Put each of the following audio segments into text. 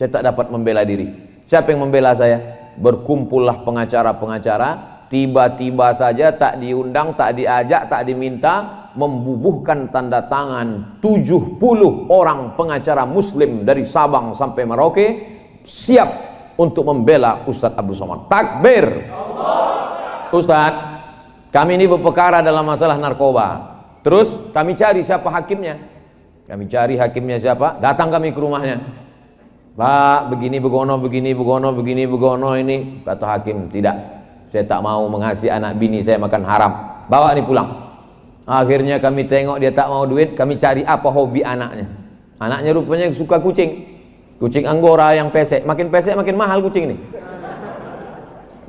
Saya tak dapat membela diri. Siapa yang membela saya? Berkumpullah pengacara-pengacara, tiba-tiba saja tak diundang, tak diajak, tak diminta, membubuhkan tanda tangan 70 orang pengacara muslim dari Sabang sampai Merauke siap untuk membela Ustadz Abdul Somad. Takbir. Ustadz, kami ini berperkara dalam masalah narkoba. Terus kami cari siapa hakimnya. Kami cari hakimnya siapa, datang kami ke rumahnya. Pak, begini begono, begini begono, begini begono ini. Kata hakim, tidak, saya tak mau mengasihi anak bini saya makan haram. Bawa ini pulang. Akhirnya kami tengok dia tak mau duit, kami cari apa hobi anaknya. Anaknya rupanya suka kucing. Kucing Anggora yang pesek makin mahal kucing ini.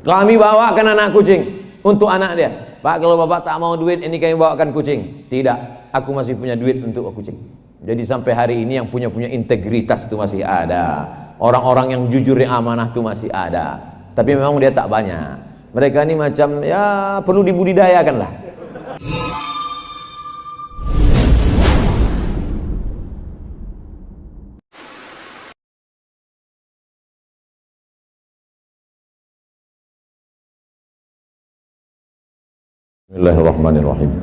Kami bawakan anak kucing untuk anak dia. Pak, kalau bapak tak mau duit, ini kami bawakan kucing. Tidak, aku masih punya duit untuk kucing. Jadi sampai hari ini yang punya integritas itu masih ada. Orang-orang yang jujur, yang amanah itu masih ada. Tapi memang dia tak banyak. Mereka ini macam ya perlu dibudidayakan lah. Bismillahirrahmanirrahim.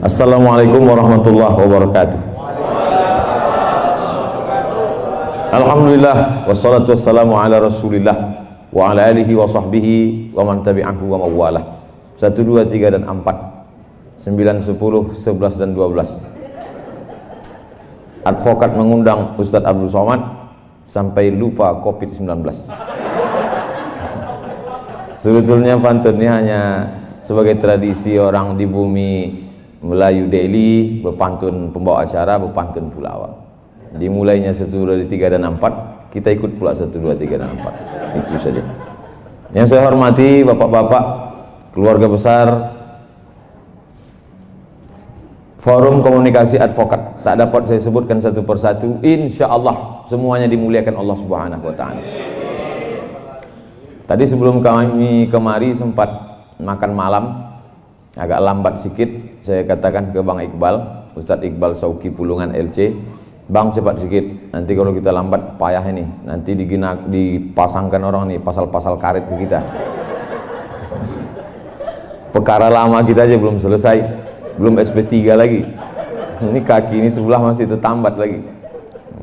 Assalamualaikum warahmatullahi wabarakatuh. Alhamdulillah, wassalatu wassalamu ala rasulillah wa ala alihi wa sahbihi wa man tabi'ahu wa mawalah. 1, 2, 3 dan 4, 9, 10, 11 dan 12. Advokat mengundang Ustadz Abdul Somad sampai lupa COVID-19. Sebetulnya pantun ini hanya sebagai tradisi orang di bumi Melayu Daily, berpantun pembawa acara, berpantun pula awal. Dimulainya 1, 2, 3 dan 4, kita ikut pula 1, 2, 3 dan 4. Itu saja. Yang saya hormati bapak-bapak, keluarga besar Forum Komunikasi Advokat. Tak dapat saya sebutkan satu persatu. Insya Allah semuanya dimuliakan Allah Subhanahu wa ta'ala. Tadi sebelum kami kemari sempat makan malam, agak lambat sedikit. Saya katakan ke Bang Iqbal, Ustadz Iqbal Sauki Pulungan LC, Bang cepat sedikit, nanti kalau kita lambat payah ini, nanti dipasangkan orang nih pasal-pasal karet ke kita. Perkara lama kita aja belum selesai, belum SP3 lagi, ini kaki ini sebelah masih tertambat lagi,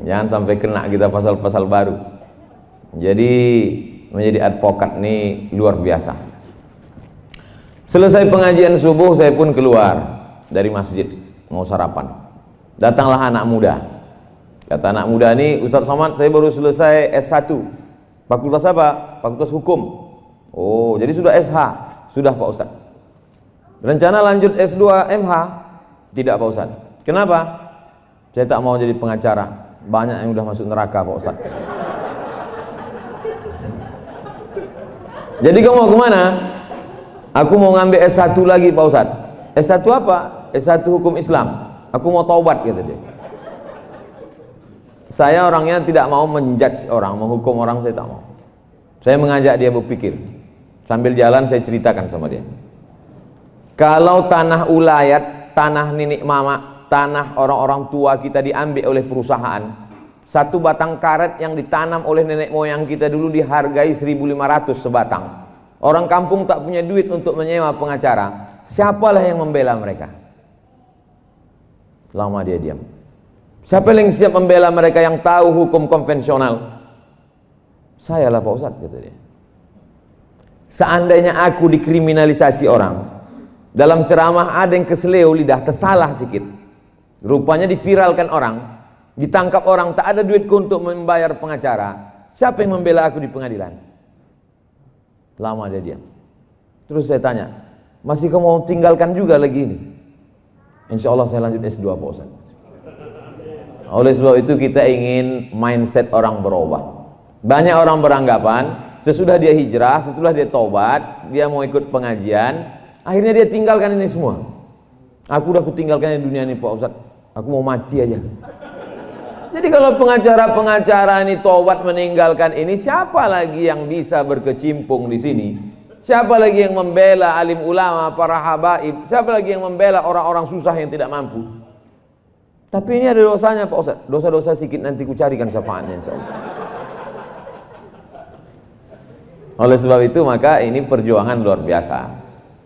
jangan sampai kena kita pasal-pasal baru. Jadi menjadi advokat ini luar biasa. Selesai pengajian subuh, saya pun keluar dari masjid mau sarapan. Datanglah anak muda. Kata anak muda ini, Ustadz Somad, saya baru selesai S1. Fakultas apa? Fakultas Hukum. Oh, jadi sudah SH? Sudah Pak Ustadz. Rencana lanjut S2 MH? Tidak Pak Ustadz. Kenapa? Saya tak mau jadi pengacara. Banyak yang udah masuk neraka Pak Ustadz. Jadi kamu mau kemana? Aku mau ngambil S1 lagi Pak Ustadz. S1 apa? S1 Hukum Islam. Aku mau taubat, kata dia. Saya orangnya tidak mau menjudge orang, menghukum orang, saya tak mau. Saya mengajak dia berpikir. Sambil jalan saya ceritakan sama dia. Kalau tanah ulayat, tanah nenek mama, tanah orang-orang tua kita diambil oleh perusahaan, satu batang karet yang ditanam oleh nenek moyang kita dulu dihargai 1.500 sebatang. Orang kampung tak punya duit untuk menyewa pengacara. Siapalah yang membela mereka? Lama dia diam. Siapa yang siap membela mereka yang tahu hukum konvensional? Saya lah Pak Ustadz, kata dia. Seandainya aku dikriminalisasi orang, dalam ceramah ada yang keseleo lidah, tersalah sedikit, rupanya diviralkan orang, ditangkap orang, tak ada duitku untuk membayar pengacara. Siapa yang membela aku di pengadilan? Lama dia diam. Terus saya tanya, masih kamu mau tinggalkan juga lagi ini? Insya Allah saya lanjut S2 Pak Ustaz. Oleh sebab itu kita ingin mindset orang berubah. Banyak orang beranggapan sesudah dia hijrah, setelah dia taubat, dia mau ikut pengajian, akhirnya dia tinggalkan ini semua. Aku udah kutinggalkan dunia ini Pak Ustaz, aku mau mati aja. Jadi kalau pengacara-pengacara ini taubat meninggalkan ini, siapa lagi yang bisa berkecimpung di sini? Siapa lagi yang membela alim ulama, para habaib? Siapa lagi yang membela orang-orang susah yang tidak mampu? Tapi ini ada dosanya Pak Ustaz. Dosa-dosa sedikit nanti ku carikan syafaatnya insyaallah. Oleh sebab itu maka ini perjuangan luar biasa.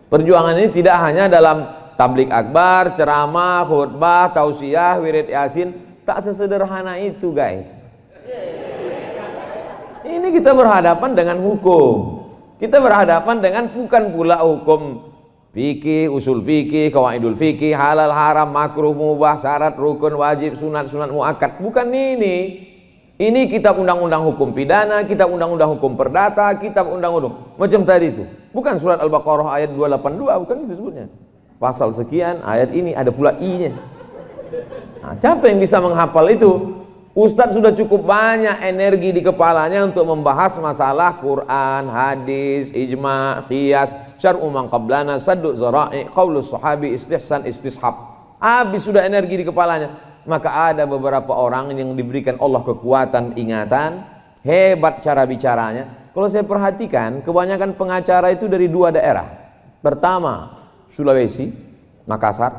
Perjuangan ini tidak hanya dalam tablik akbar, ceramah, khutbah, tausiah, wirid yasin. Tak sesederhana itu guys. Ini kita berhadapan dengan hukum. Kita berhadapan dengan bukan pula hukum fikih, usul fikih, qawaidul fikih, halal haram, makruh mubah, syarat rukun wajib, sunat sunat muakkad. Bukan ini. Ini kitab undang-undang hukum pidana, kitab undang-undang hukum perdata, kitab undang-undang macam tadi itu. Bukan surat Al-Baqarah ayat 282, bukan itu sebutnya. Pasal sekian, ayat ini ada pula i-nya. Nah, siapa yang bisa menghafal itu? Ustadz sudah cukup banyak energi di kepalanya untuk membahas masalah Quran, hadis, ijma', qiyas, syar'u man qablana, saddu zara'i, qaulus sahabi, istihsan, istishab. Habis sudah energi di kepalanya. Maka ada beberapa orang yang diberikan Allah kekuatan ingatan, hebat cara bicaranya. Kalau saya perhatikan, kebanyakan pengacara itu dari dua daerah. Pertama, Sulawesi, Makassar,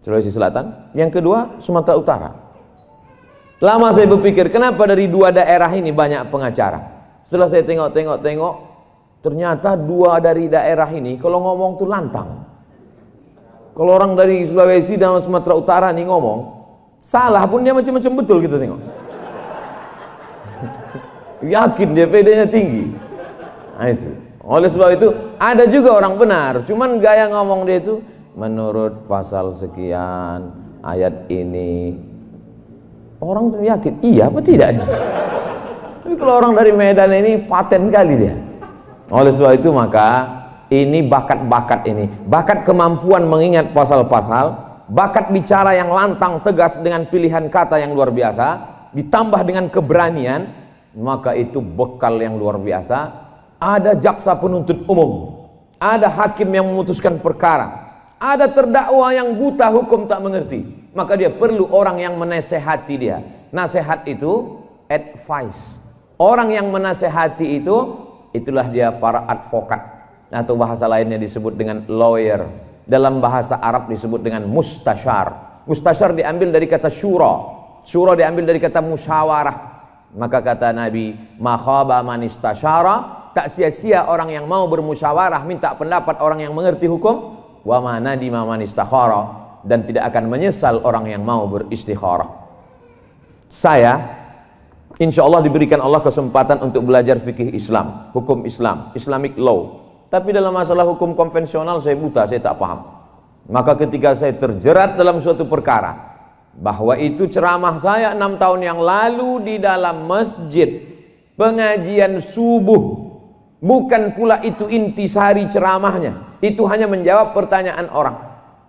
Sulawesi Selatan. Yang kedua, Sumatera Utara. Lama saya berpikir, kenapa dari dua daerah ini banyak pengacara? Setelah saya tengok, ternyata dua dari daerah ini kalau ngomong tuh lantang. Kalau orang dari Sulawesi dan Sumatera Utara nih ngomong, salah pun dia macam-macam betul kita tengok. Yakin dia PD-nya tinggi. Nah itu. Oleh sebab itu ada juga orang benar, cuman gaya ngomong dia itu menurut pasal sekian ayat ini. Orang tuh yakin, iya apa tidak? Tapi kalau orang dari Medan ini paten kali dia. Oleh sebab itu maka ini bakat-bakat ini, bakat kemampuan mengingat pasal-pasal, bakat bicara yang lantang tegas dengan pilihan kata yang luar biasa, ditambah dengan keberanian, maka itu bekal yang luar biasa. Ada jaksa penuntut umum, ada hakim yang memutuskan perkara, ada terdakwa yang buta hukum tak mengerti, maka dia perlu orang yang menasehati dia. Nasihat itu advice. Orang yang menasehati itu, itulah dia para advokat. Atau bahasa lainnya disebut dengan lawyer. Dalam bahasa Arab disebut dengan mustasyar. Mustasyar diambil dari kata syura. Syura diambil dari kata musyawarah. Maka kata Nabi, ma khaba man istasyara, tak sia-sia orang yang mau bermusyawarah minta pendapat orang yang mengerti hukum, wa ma nadima man istakhara, dan tidak akan menyesal orang yang mau beristikharah. Saya insya Allah diberikan Allah kesempatan untuk belajar fikih Islam, hukum Islam, Islamic law. Tapi dalam masalah hukum konvensional saya buta, saya tak paham. Maka ketika saya terjerat dalam suatu perkara, bahwa itu ceramah saya 6 tahun yang lalu di dalam masjid, pengajian subuh, bukan pula itu intisari ceramahnya, itu hanya menjawab pertanyaan orang.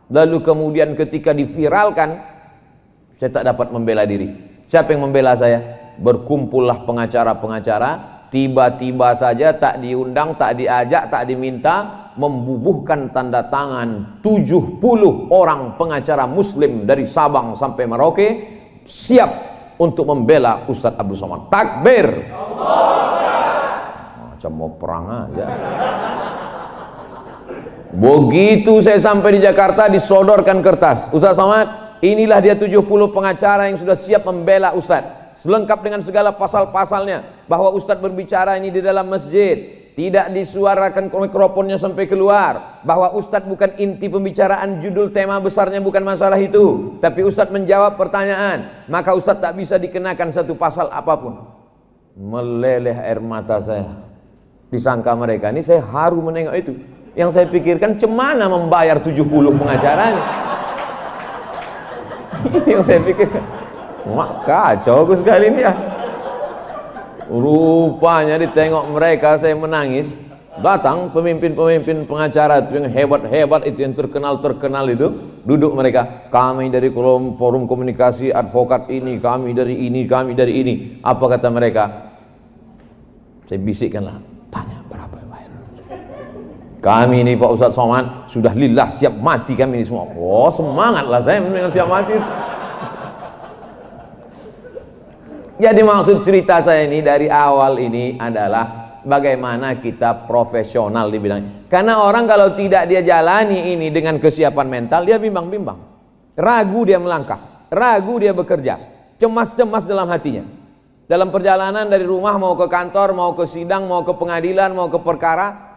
Lalu kemudian ketika diviralkan, saya tak dapat membela diri. Siapa yang membela saya? Berkumpullah pengacara-pengacara, tiba-tiba saja tak diundang, tak diajak, tak diminta, membubuhkan tanda tangan 70 orang pengacara muslim dari Sabang sampai Merauke siap untuk membela Ustadz Abdul Somad. Takbir! Macam mau perang aja. Begitu saya sampai di Jakarta, disodorkan kertas, Ustadz Somad, inilah dia 70 pengacara yang sudah siap membela Ustadz, selengkap dengan segala pasal-pasalnya, bahwa Ustadz berbicara ini di dalam masjid, tidak disuarakan mikrofonnya sampai keluar, bahwa Ustadz bukan inti pembicaraan, judul tema besarnya bukan masalah itu, tapi Ustadz menjawab pertanyaan, maka Ustadz tak bisa dikenakan satu pasal apapun. Meleleh air mata saya. Disangka mereka ini saya haru menengok itu. Yang saya pikirkan, cemana membayar 70 pengacaranya. Yang saya pikirkan, mak kacau aku sekali ini ya. Rupanya ditengok mereka saya menangis, datang pemimpin-pemimpin pengacara itu yang hebat-hebat itu, yang terkenal itu, duduk mereka, kami dari forum komunikasi advokat ini, kami dari ini, kami dari ini. Apa kata mereka? Saya bisikkanlah, tanya berapa yang bayar. Kami ini Pak Ustadz Somad sudah lillah siap mati kami ini semua. Oh semangatlah saya mendengar siap mati. Jadi maksud cerita saya ini dari awal ini adalah bagaimana kita profesional di bidang. Karena orang kalau tidak dia jalani ini dengan kesiapan mental, dia bimbang-bimbang, ragu dia melangkah. ragu dia bekerja, cemas-cemas dalam hatinya. Dalam perjalanan dari rumah mau ke kantor, mau ke sidang, mau ke pengadilan, mau ke perkara,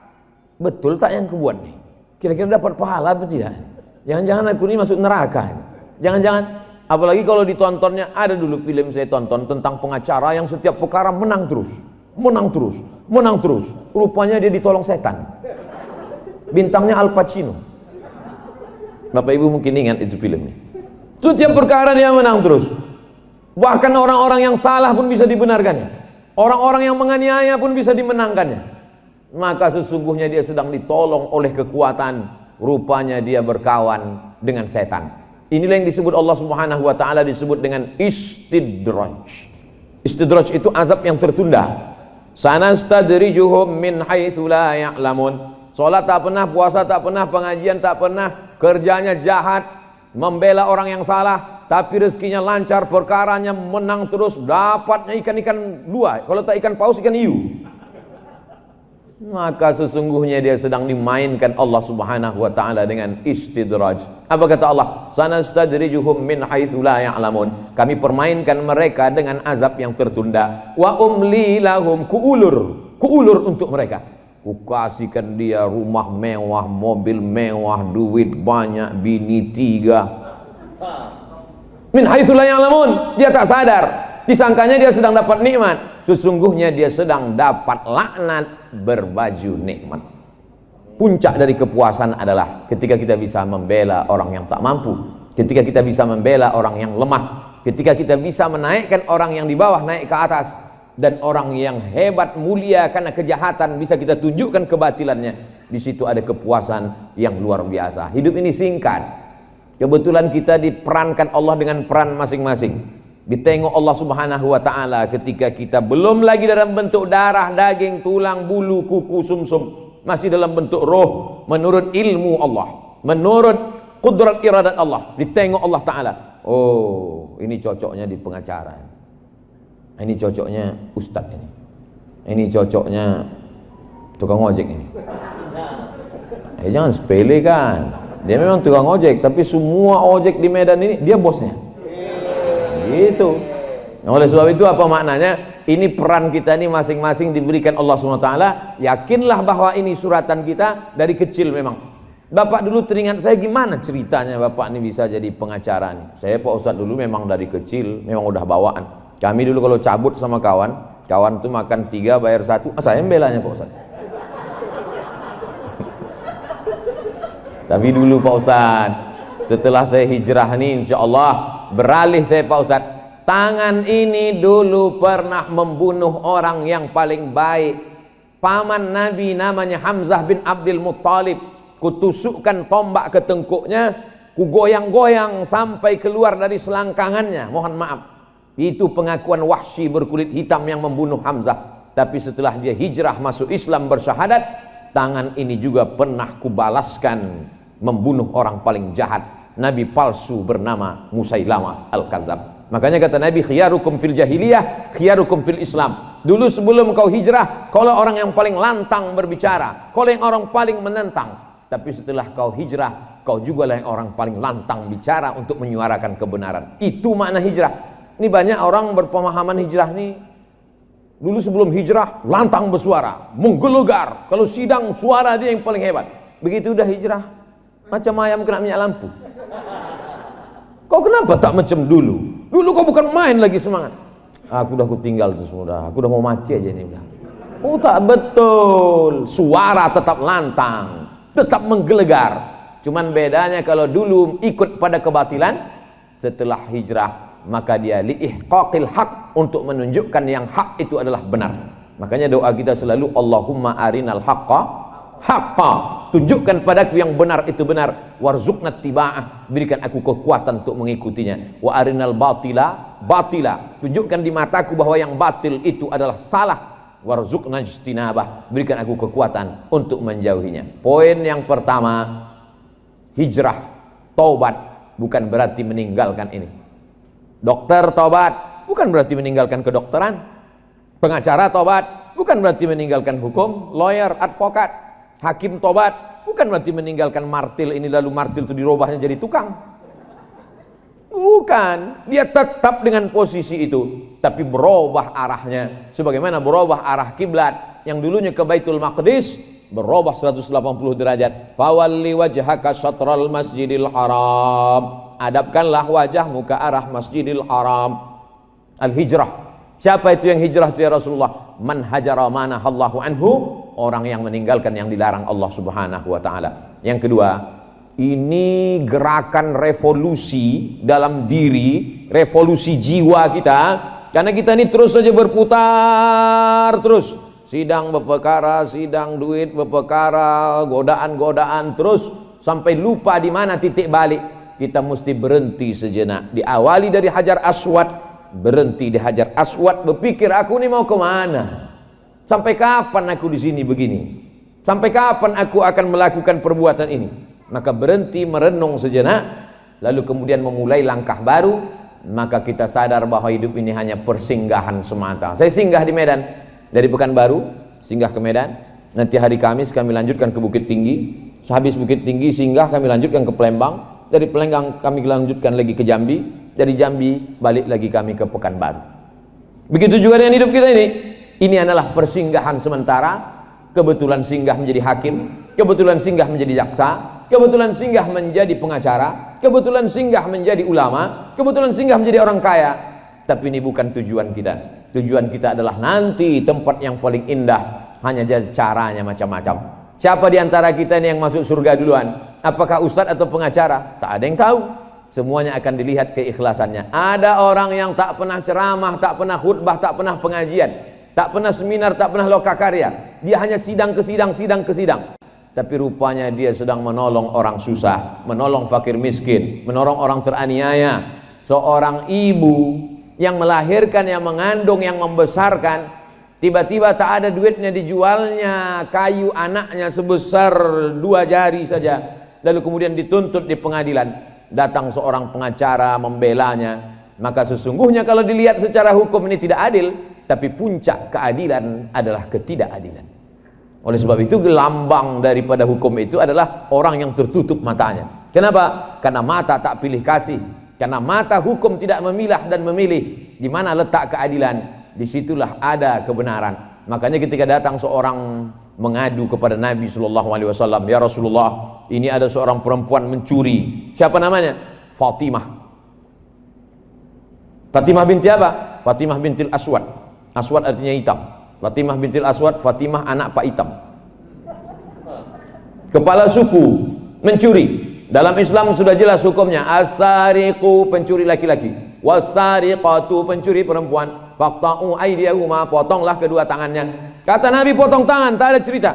betul tak yang kebuat nih? Kira-kira dapat pahala atau tidak? Jangan-jangan aku ini masuk neraka. Jangan-jangan, apalagi kalau ditontonnya, ada dulu film saya tonton tentang pengacara yang setiap perkara menang terus, menang terus, menang terus. Rupanya dia ditolong setan. Bintangnya Al Pacino. Bapak Ibu mungkin ingat itu filmnya. Setiap perkara dia menang terus. Bahkan orang-orang yang salah pun bisa dibenarkannya. Orang-orang yang menganiaya pun bisa dimenangkannya. Maka sesungguhnya dia sedang ditolong oleh kekuatan. Rupanya dia berkawan dengan setan. Inilah yang disebut Allah Subhanahu wa taala disebut dengan istidraj. Istidraj itu azab yang tertunda. Sanastadrijuhum min haitsu la ya'lamun. Salat tak pernah, puasa tak pernah, pengajian tak pernah, kerjanya jahat, membela orang yang salah, tapi rezekinya lancar, perkaranya menang terus, dapatnya ikan-ikan dua, kalau tak ikan paus, ikan hiu. Maka sesungguhnya dia sedang dimainkan Allah Subhanahu wa taala dengan istidraj. Apa kata Allah? Sanastadrijuhum min haitsu la ya'lamun. Kami permainkan mereka dengan azab yang tertunda. Wa umli lahum, kuulur untuk mereka. Kukasihkan dia rumah mewah, mobil mewah, duit banyak, bini 3. Min haitsu la ya'lamun. Dia tak sadar, disangkanya dia sedang dapat nikmat, sesungguhnya dia sedang dapat laknat berbaju nikmat. Puncak dari kepuasan adalah ketika kita bisa membela orang yang tak mampu, ketika kita bisa membela orang yang lemah, ketika kita bisa menaikkan orang yang di bawah naik ke atas, dan orang yang hebat mulia karena kejahatan bisa kita tunjukkan kebatilannya. Di situ ada kepuasan yang luar biasa. Hidup ini singkat. Kebetulan kita diperankan Allah dengan peran masing-masing. Ditengok Allah Subhanahu wa taala ketika kita belum lagi dalam bentuk darah, daging, tulang, bulu, kuku, sumsum, masih dalam bentuk roh menurut ilmu Allah, menurut kudrat iradat Allah. Ditengok Allah taala. Oh, ini cocoknya di pengacara. Ini cocoknya ustadz ini. Ini cocoknya tukang ojek ini. Jangan sepele kan. Dia memang tukang ojek, tapi semua ojek di Medan ini dia bosnya. Gitu. Nah, oleh sebab itu apa maknanya? Ini peran kita ini masing-masing diberikan Allah SWT. Yakinlah bahwa ini suratan kita dari kecil memang. Bapak dulu teringat saya gimana ceritanya Bapak ini bisa jadi pengacara nih. Saya Pak Ustadz dulu memang dari kecil memang udah bawaan. Kami dulu kalau cabut sama kawan tuh makan 3 bayar 1. Saya membelanya Pak Ustadz. Tapi dulu Pak Ustadz, setelah saya hijrah nih insya Allah beralih saya Pak Ustadz. Tangan ini dulu pernah membunuh orang yang paling baik, paman Nabi namanya Hamzah bin Abdul Muttalib. Kutusukkan tombak ke tengkuknya, kugoyang-goyang sampai keluar dari selangkangannya. Mohon maaf, itu pengakuan Wahsy berkulit hitam yang membunuh Hamzah. Tapi setelah dia hijrah masuk Islam bersyahadat, tangan ini juga pernah kubalaskan membunuh orang paling jahat, nabi palsu bernama Musailamah Al-Kadzab. Makanya kata Nabi, khiyarukum fil jahiliyah, khiyarukum fil Islam. Dulu sebelum kau hijrah, kau orang yang paling lantang berbicara, kau yang orang paling menentang. Tapi setelah kau hijrah, kau juga lah yang orang paling lantang bicara untuk menyuarakan kebenaran. Itu makna hijrah. Ini banyak orang berpemahaman hijrah nih, dulu sebelum hijrah lantang bersuara, menggelegar, kalau sidang suara dia yang paling hebat. Begitu udah hijrah macam ayam kena minyak lampu. Kau kenapa tak macam dulu? Dulu kau bukan main lagi semangat. Aku udah tinggal tuh semua, aku udah mau mati aja ini udah. Oh tak betul, suara tetap lantang, tetap menggelegar. Cuman bedanya kalau dulu ikut pada kebatilan, setelah hijrah maka dia liihqaqil haq, untuk menunjukkan yang hak itu adalah benar. Makanya doa kita selalu Allahumma arinal haqqa haqqa, tunjukkan padaku yang benar itu benar, warzuqna tiba'ah, berikan aku kekuatan untuk mengikutinya. Wa arinal batila batila, tunjukkan di mataku bahwa yang batil itu adalah salah, warzuqna ijtinabah, berikan aku kekuatan untuk menjauhinya. Poin yang pertama, hijrah, taubat bukan berarti meninggalkan ini. Dokter taubat bukan berarti meninggalkan kedokteran. Pengacara taubat bukan berarti meninggalkan hukum. Lawyer, advokat, hakim taubat bukan berarti meninggalkan martil ini lalu martil itu dirubahnya jadi tukang. Bukan, dia tetap dengan posisi itu, tapi berubah arahnya. Sebagaimana berubah arah kiblat yang dulunya ke Baitul Maqdis, berubah 180 derajat. Fawalli wajhaka syatral masjidil haram. Hadapkanlah wajahmu ke arah Masjidil Haram. Al-hijrah. Siapa itu yang hijrah itu ya Rasulullah? Man hajara manahallahu anhu, orang yang meninggalkan yang dilarang Allah Subhanahu wa taala. Yang kedua, ini gerakan revolusi dalam diri, revolusi jiwa kita, karena kita ini terus saja berputar terus. Sidang berperkara, sidang duit berperkara, godaan-godaan terus sampai lupa di mana titik balik. Kita mesti berhenti sejenak. Diawali dari Hajar Aswad, berhenti di Hajar Aswad, berpikir aku ini mau kemana? Sampai kapan aku di sini begini? Sampai kapan aku akan melakukan perbuatan ini? Maka berhenti merenung sejenak, lalu kemudian memulai langkah baru. Maka kita sadar bahwa hidup ini hanya persinggahan semata. Saya singgah di Medan, dari Pekanbaru singgah ke Medan, nanti hari Kamis kami lanjutkan ke Bukit Tinggi, sehabis Bukit Tinggi singgah kami lanjutkan ke Palembang, dari Palembang kami lanjutkan lagi ke Jambi, dari Jambi balik lagi kami ke Pekanbaru. Begitu juga dengan hidup kita ini adalah persinggahan sementara. Kebetulan singgah menjadi hakim, kebetulan singgah menjadi jaksa, kebetulan singgah menjadi pengacara, kebetulan singgah menjadi ulama, kebetulan singgah menjadi orang kaya. Tapi ini bukan tujuan kita. Tujuan kita adalah nanti tempat yang paling indah. Hanya caranya macam-macam. Siapa di antara kita ini yang masuk surga duluan? Apakah ustadz atau pengacara? Tak ada yang tahu. Semuanya akan dilihat keikhlasannya. Ada orang yang tak pernah ceramah, tak pernah khutbah, tak pernah pengajian, tak pernah seminar, tak pernah lokakarya. Dia hanya sidang ke sidang, sidang ke sidang. Tapi rupanya dia sedang menolong orang susah, menolong fakir miskin, menolong orang teraniaya. Seorang ibu yang melahirkan, yang mengandung, yang membesarkan, tiba-tiba tak ada duitnya, dijualnya kayu anaknya sebesar 2 jari saja, lalu kemudian dituntut di pengadilan. Datang seorang pengacara membelanya. Maka sesungguhnya kalau dilihat secara hukum ini tidak adil, tapi puncak keadilan adalah ketidakadilan. Oleh sebab itu gelambang daripada hukum itu adalah orang yang tertutup matanya. Kenapa? Karena mata tak pilih kasih. Karena mata hukum tidak memilah dan memilih di mana letak keadilan, disitulah ada kebenaran. Makanya ketika datang seorang mengadu kepada Nabi SAW, ya Rasulullah, ini ada seorang perempuan mencuri. Siapa namanya? Fatimah. Fatimah binti apa? Fatimah bintil Aswad. Aswad artinya hitam. Fatimah bintil Aswad, Fatimah anak Pak Hitam. Kepala suku, mencuri. Dalam Islam sudah jelas hukumnya. As-sariqu, pencuri laki-laki, was-sariqatu, pencuri perempuan, faqta'u aydiyahuma, potonglah kedua tangannya. Kata Nabi, potong tangan, tak ada cerita.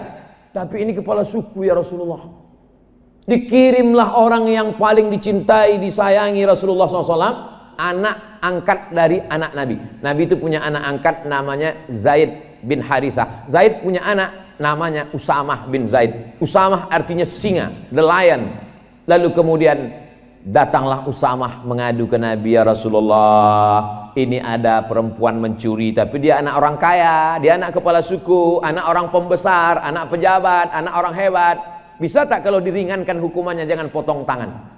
Tapi ini kepala suku ya Rasulullah. Dikirimlah orang yang paling dicintai, disayangi Rasulullah SAW, anak angkat dari anak Nabi. Nabi itu punya anak angkat namanya Zaid bin Harithah. Zaid punya anak namanya Usamah bin Zaid. Usamah artinya singa, the lion. Lalu kemudian datanglah Usamah mengadu ke Nabi, ya Rasulullah, ini ada perempuan mencuri, tapi dia anak orang kaya, dia anak kepala suku, anak orang pembesar, anak pejabat, anak orang hebat. Bisa tak kalau diringankan hukumannya, jangan potong tangan?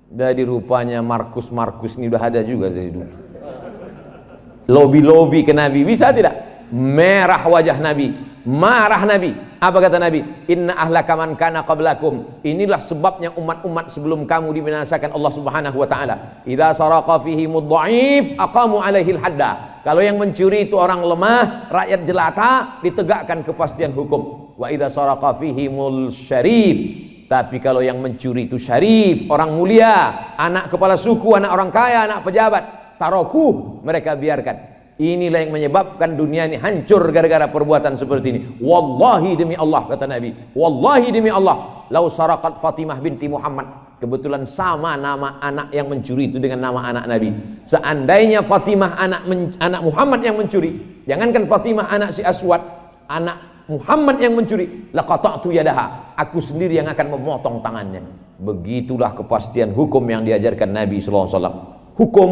Dari rupanya Markus ini udah ada juga dari dulu. Lobi-lobi ke Nabi, bisa tidak? Merah wajah Nabi, marah Nabi. Apa kata Nabi? Inna ahlaka man kana qablakum. Inilah sebabnya umat-umat sebelum kamu dibinasakan Allah Subhanahu wa taala. Idza saraqa fihi mudha'if aqamu alaihi hadda. Kalau yang mencuri itu orang lemah, rakyat jelata, ditegakkan kepastian hukum. Wa idza saraqa fihi mul syarif. Tapi kalau yang mencuri itu syarif, orang mulia, anak kepala suku, anak orang kaya, anak pejabat, taroku, mereka biarkan. Inilah yang menyebabkan dunia ini hancur gara-gara perbuatan seperti ini. Wallahi demi Allah, kata Nabi, wallahi demi Allah, lau saraqat Fatimah binti Muhammad, kebetulan sama nama anak yang mencuri itu dengan nama anak Nabi. Seandainya Fatimah anak Muhammad yang mencuri, jangankan Fatimah anak si Aswad, anak Muhammad yang mencuri, laqata'tu yadaha, aku sendiri yang akan memotong tangannya. Begitulah kepastian hukum yang diajarkan Nabi SAW. Hukum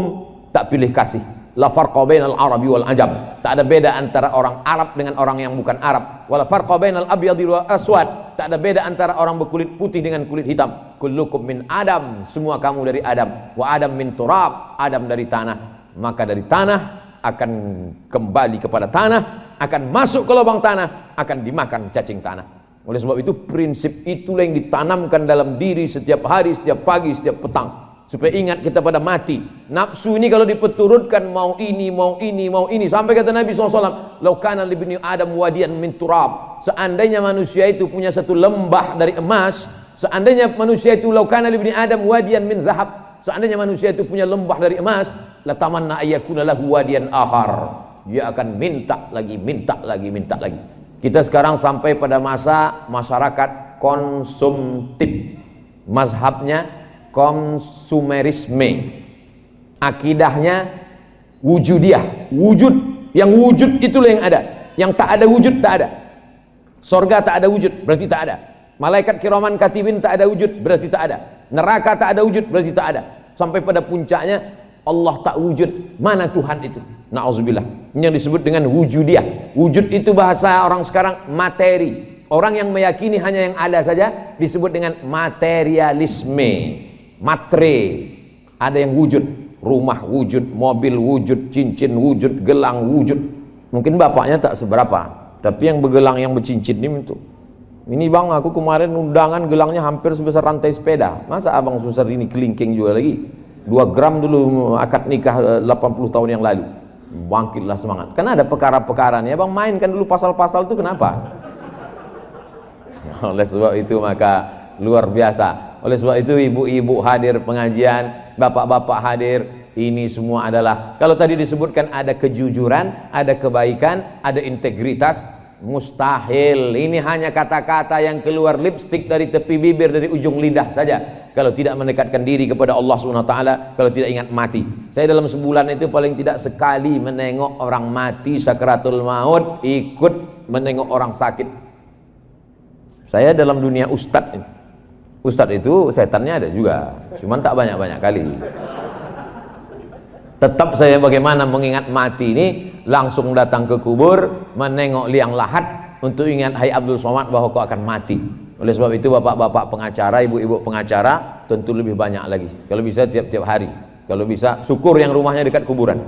tak pilih kasih, La farqa bainal arabi wal ajam. Tak ada beda antara orang Arab dengan orang yang bukan Arab. Wala farqa bainal abyadi wal aswad. Tak ada beda antara orang berkulit putih dengan kulit hitam. Kullukum min Adam, semua kamu dari Adam. Wa Adam min turab, Adam dari tanah. Maka dari tanah akan kembali kepada tanah, akan masuk ke lubang tanah, akan dimakan cacing tanah. Oleh sebab itu prinsip itulah yang ditanamkan dalam diri setiap hari, setiap pagi, setiap petang. Supaya ingat kita pada mati. Nafsu ini kalau dipeturutkan mau ini, mau ini, mau ini. Sampai kata Nabi SAW, "Lau kana libni Adam wadiyan min turab." Seandainya manusia itu punya satu lembah dari emas, seandainya manusia itu lau kana libni Adam wadiyan min zahab, seandainya manusia itu punya lembah dari emas, la tamanna ayyakuna lahu wadiyan akhar. Dia akan minta lagi, minta lagi, minta lagi. Kita sekarang sampai pada masa masyarakat konsumtif. Mazhabnya konsumerisme, akidahnya wujudiyah, wujud, yang wujud itulah yang ada, yang tak ada wujud tak ada. Sorga tak ada wujud, berarti tak ada. Malaikat kiraman katibin tak ada wujud, berarti tak ada. Neraka tak ada wujud, berarti tak ada. Sampai pada puncaknya Allah tak wujud, mana Tuhan itu? Na'udzubillah. Ini yang disebut dengan wujudiyah. Wujud itu bahasa orang sekarang materi. Orang yang meyakini hanya yang ada saja disebut dengan materialisme. Matre, ada yang wujud, rumah wujud, mobil wujud, cincin wujud, gelang wujud. Mungkin bapaknya tak seberapa, tapi yang bergelang yang bercincin ini itu. Ini bang, aku kemarin undangan gelangnya hampir sebesar rantai sepeda. Masa abang sebesar ini kelingking juga lagi? 2 gram dulu akad nikah 80 tahun yang lalu. Bangkitlah semangat. Karena ada perkara-perkaranya, bang mainkan dulu pasal-pasal itu kenapa? Oleh sebab itu maka luar biasa. Oleh sebab itu ibu-ibu hadir pengajian, bapak-bapak hadir, ini semua adalah, kalau tadi disebutkan ada kejujuran, ada kebaikan, ada integritas, mustahil. Ini hanya kata-kata yang keluar lipstik dari tepi bibir, dari ujung lidah saja. Kalau tidak mendekatkan diri kepada Allah SWT, kalau tidak ingat mati. Saya dalam sebulan itu paling tidak sekali menengok orang mati sakaratul maut, ikut menengok orang sakit. Saya dalam dunia ustadz ini. Ustadz itu setannya ada juga, cuman tak banyak-banyak kali. Tetap saya bagaimana mengingat mati ini, langsung datang ke kubur, menengok liang lahat untuk ingat, hai Abdul Somad, bahwa kau akan mati. Oleh sebab itu bapak-bapak pengacara, ibu-ibu pengacara tentu lebih banyak lagi. Kalau bisa tiap-tiap hari, kalau bisa syukur yang rumahnya dekat kuburan.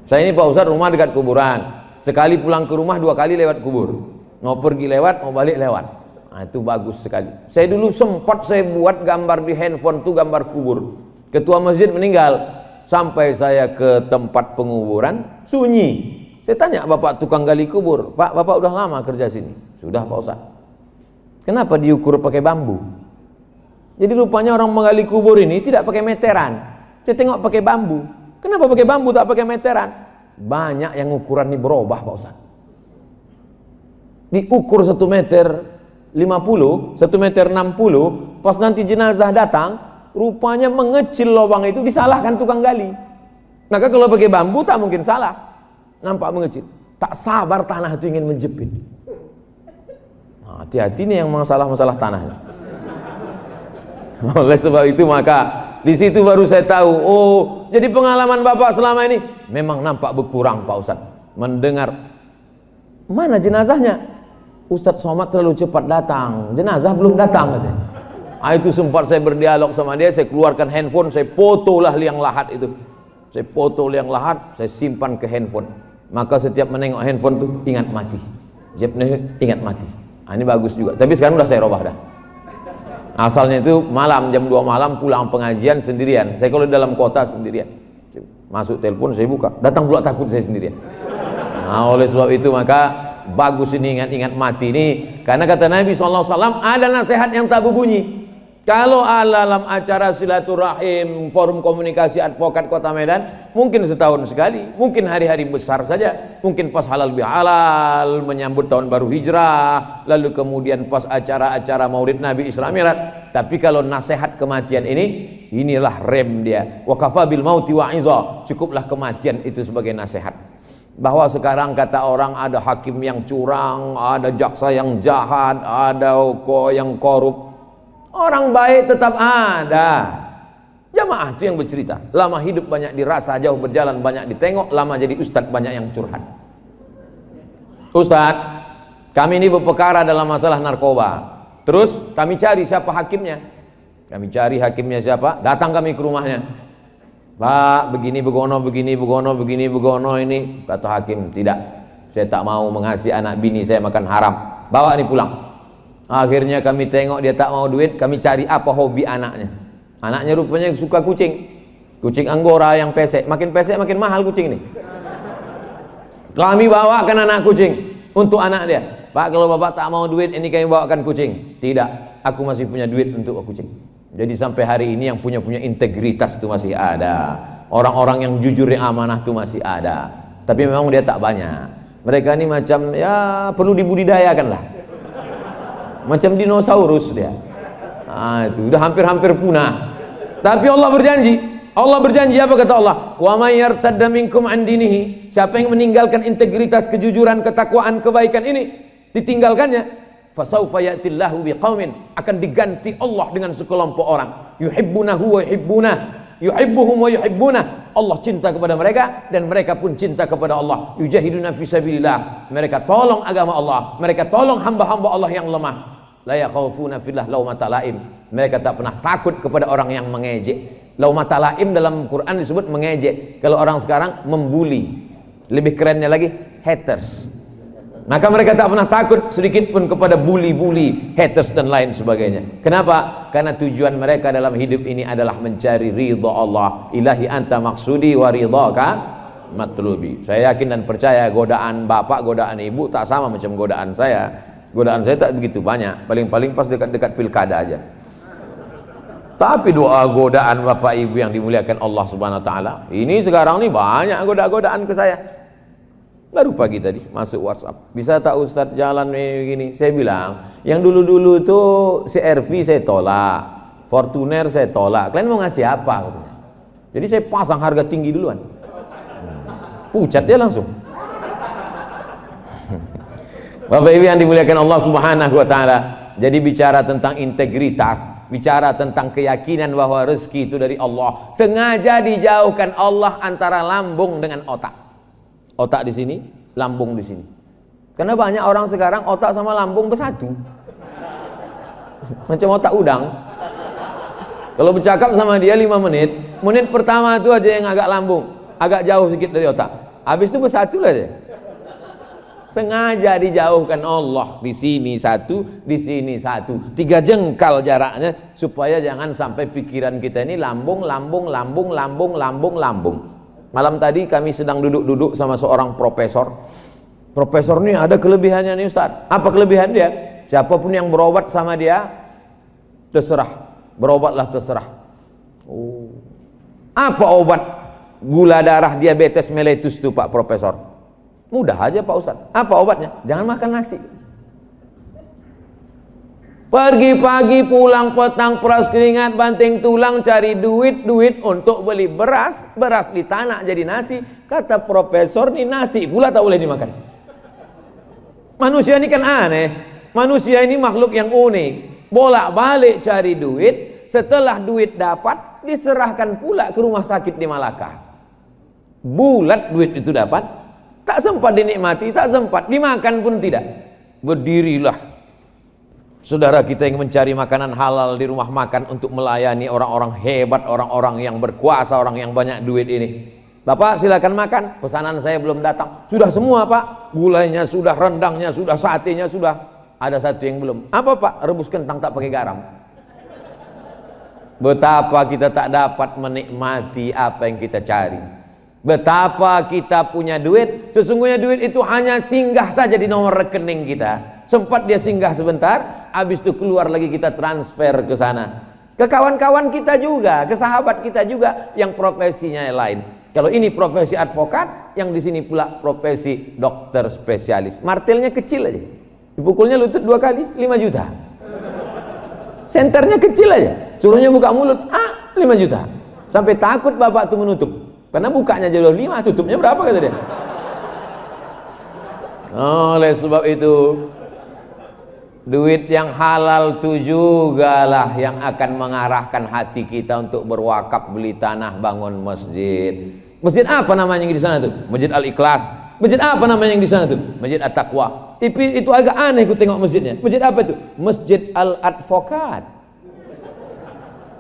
Saya ini Pak Ustadz rumah dekat kuburan, sekali pulang ke rumah 2 kali lewat kubur, mau pergi lewat, mau balik lewat. Nah, itu bagus sekali. Saya dulu sempat saya buat gambar di handphone tuh, gambar kubur. Ketua masjid meninggal, sampai saya ke tempat penguburan sunyi. Saya tanya bapak tukang gali kubur, Pak, bapak udah lama kerja sini? Sudah Pak Ustaz. Kenapa diukur pakai bambu? Jadi rupanya orang menggali kubur ini tidak pakai meteran. Saya tengok pakai bambu. Kenapa pakai bambu tak pakai meteran? Banyak yang ukuran ini berubah Pak Ustaz. Diukur 1 meter 50, 1 meter 60, pas nanti jenazah datang, rupanya mengecil lubang itu, disalahkan tukang gali. Maka kalau pakai bambu tak mungkin salah, nampak mengecil. Tak sabar tanah itu ingin menjepit. Nah, hati-hati nih yang masalah-masalah tanahnya. Oleh sebab itu maka di situ baru saya tahu, oh jadi pengalaman bapak selama ini memang nampak berkurang Pak Ustadz. Mendengar, mana jenazahnya? Ustadz Somad terlalu cepat datang, jenazah belum datang katanya. Itu sempat saya berdialog sama dia, saya keluarkan handphone, saya fotolah liang lahat itu. Saya foto liang lahat, saya simpan ke handphone. Maka setiap menengok handphone tuh ingat mati. Ingat mati. Ini bagus juga. Tapi sekarang udah saya robah dah. Asalnya itu malam, jam 2 malam pulang pengajian sendirian. Saya kalau dalam kota sendirian. Masuk telepon saya buka, datang pula takut saya sendirian. Nah, oleh sebab itu maka bagus ini ingat-ingat mati ini, karena kata Nabi SAW ada nasihat yang tak berbunyi. Kalau dalam acara silaturahim, forum komunikasi advokat Kota Medan, mungkin setahun sekali, mungkin hari-hari besar saja, mungkin pas halal bihalal, menyambut tahun baru hijrah, lalu kemudian pas acara-acara maulid Nabi Isra Mi'raj. Tapi kalau nasihat kematian ini, inilah rem dia. Wa kafa bil mauti wa'iza, cukuplah kematian itu sebagai nasihat. Bahwa sekarang kata orang ada hakim yang curang, ada jaksa yang jahat, ada yang korup. Orang baik tetap ada. Jamaah itu yang bercerita. Lama hidup banyak dirasa, jauh berjalan banyak ditengok, lama jadi ustadz banyak yang curhat. Ustadz, kami ini berperkara dalam masalah narkoba. Terus kami cari siapa hakimnya. Kami cari hakimnya siapa, datang kami ke rumahnya. Pak, begini begono, begini begono, begini begono ini. Kata hakim, tidak, saya tak mau mengasihi anak bini saya makan haram. Bawa ini pulang. Akhirnya kami tengok dia tak mau duit, kami cari apa hobi anaknya. Anaknya rupanya suka kucing. Kucing Anggora yang pesek makin mahal kucing ini. Kami bawakan anak kucing untuk anak dia. Pak, kalau bapak tak mau duit, ini kami bawakan kucing. Tidak, aku masih punya duit untuk kucing. Jadi sampai hari ini yang punya integritas itu masih ada. Orang-orang yang jujur, yang amanah itu masih ada. Tapi memang dia tak banyak. Mereka ini macam ya perlu dibudidayakan lah. Macam dinosaurus dia. Nah, itu udah hampir punah. Tapi Allah berjanji apa kata Allah? Wa may yartadda minkum an dinihi, siapa yang meninggalkan integritas, kejujuran, ketakwaan, kebaikan ini, ditinggalkannya, fasaufa ya'tillahu biqaumin, akan diganti Allah dengan sekelompok orang, yuhibbunahu wa yuhibbunah, yuhibbuhum wa yuhibbunah. Allah cinta kepada mereka dan mereka pun cinta kepada Allah. Yujahiduna fi sabilillah, mereka tolong agama Allah, mereka tolong hamba-hamba Allah yang lemah. La yakhafuna fillah laumata laim, mereka tak pernah takut kepada orang yang mengejek. Laumata laim dalam Quran disebut mengejek. Kalau orang sekarang membuli, lebih kerennya lagi haters. Maka mereka tak pernah takut sedikit pun kepada bully-bully, haters dan lain sebagainya. Kenapa? Karena tujuan mereka dalam hidup ini adalah mencari ridha Allah. Ilahi anta maksudi wa ridhaka matlubi. Saya yakin dan percaya godaan bapak, godaan ibu tak sama macam godaan saya. Godaan saya tak begitu banyak, paling-paling pas dekat-dekat pilkada aja. Tapi doa godaan bapak ibu yang dimuliakan Allah Subhanahu wa taala, ini sekarang nih banyak godaan ke saya. Baru pagi tadi masuk WhatsApp, bisa tak Ustadz jalan begini? Saya bilang, yang dulu-dulu tuh CRV saya tolak, Fortuner saya tolak. Kalian mau ngasih apa? Katanya. Jadi saya pasang harga tinggi duluan. Pucat dia langsung. Bapak Ibu yang dimuliakan Allah Subhanahu wa taala, jadi bicara tentang integritas, bicara tentang keyakinan bahwa rezeki itu dari Allah, sengaja dijauhkan Allah antara lambung dengan otak. Otak di sini, lambung di sini. Karena banyak orang sekarang otak sama lambung bersatu. Macam otak udang. Kalau bercakap sama dia 5 menit, menit pertama itu aja yang agak lambung, agak jauh sedikit dari otak. Habis itu bersatu lah dia. Sengaja dijauhkan Allah, di sini satu, di sini satu, 3 jengkal jaraknya, supaya jangan sampai pikiran kita ini lambung. Malam tadi kami sedang duduk-duduk sama seorang profesor. Profesor ini ada kelebihannya nih Ustaz. Apa kelebihan dia? Siapapun yang berobat sama dia, terserah, berobatlah terserah. Oh. Apa obat gula darah diabetes mellitus itu Pak Profesor? Mudah aja Pak Ustadz. Apa obatnya? Jangan makan nasi. Pergi pagi, pulang petang, peras keringat, banting tulang, cari duit untuk beli beras. Beras di tanah jadi nasi. Kata profesor, nih nasi pula tak boleh dimakan. Manusia ini kan aneh. Manusia ini makhluk yang unik. Bolak-balik cari duit. Setelah duit dapat, diserahkan pula ke rumah sakit di Malaka. Bulat duit itu dapat. Tak sempat dinikmati, tak sempat dimakan pun tidak. Berdirilah saudara kita yang mencari makanan halal di rumah makan untuk melayani orang-orang hebat, orang-orang yang berkuasa, orang yang banyak duit ini. Bapak silakan makan, pesanan saya belum datang. Sudah semua Pak, gulanya sudah, rendangnya sudah, satenya sudah. Ada satu yang belum. Apa Pak? Rebus kentang tak pakai garam. Betapa kita tak dapat menikmati apa yang kita cari. Betapa kita punya duit, sesungguhnya duit itu hanya singgah saja di nomor rekening kita. Sempat dia singgah sebentar, habis itu keluar lagi kita transfer ke sana. Ke kawan-kawan kita juga, ke sahabat kita juga yang profesinya lain. Kalau ini profesi advokat, yang di sini pula profesi dokter spesialis. Martilnya kecil aja. Dipukulnya lutut 2 kali, 5 juta. Senternya kecil aja. Suruhnya buka mulut, 5 juta. Sampai takut bapak tuh menutup. Karena bukanya jodoh 5, tutupnya berapa kata dia. Oleh sebab itu, Duit yang halal itu juga lah yang akan mengarahkan hati kita untuk berwakaf, beli tanah, bangun masjid. Masjid apa namanya yang di sana tuh? Masjid Al-Ikhlas. Masjid apa namanya yang di sana tuh? Masjid At-Taqwa. Itu agak aneh aku tengok masjidnya. Masjid apa itu? Masjid Al-Advokat.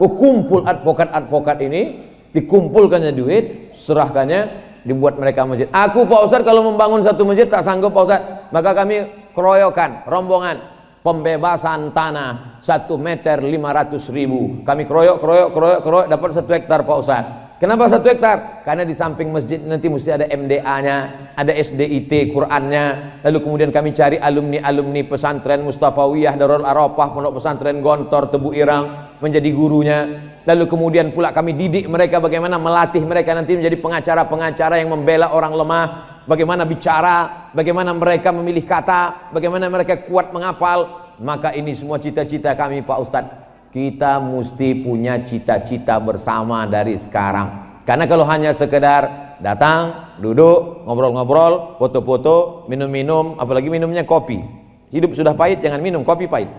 Oh, kumpul advokat-advokat ini, dikumpulkannya duit, serahkannya, dibuat mereka masjid. Aku Pak Ustadz kalau membangun satu masjid tak sanggup Pak Ustadz, maka kami keroyokan, rombongan, pembebasan tanah 1 meter 500.000. Kami keroyok dapat 1 hektar Pak Ustadz. Kenapa 1 hektar? Karena di samping masjid nanti mesti ada MDA-nya, ada SDIT Qurannya. Lalu kemudian kami cari alumni pesantren Mustafawiyah, Darul Arafah, Pondok Pesantren Gontor, Tebu Irang menjadi gurunya. Lalu kemudian pula kami didik mereka bagaimana melatih mereka nanti menjadi pengacara-pengacara yang membela orang lemah, bagaimana bicara, bagaimana mereka memilih kata, bagaimana mereka kuat menghafal. Maka ini semua cita-cita kami Pak Ustadz. Kita mesti punya cita-cita bersama dari sekarang. Karena kalau hanya sekedar datang, duduk, ngobrol-ngobrol, foto-foto, minum-minum, apalagi minumnya kopi. Hidup sudah pahit, jangan minum kopi pahit.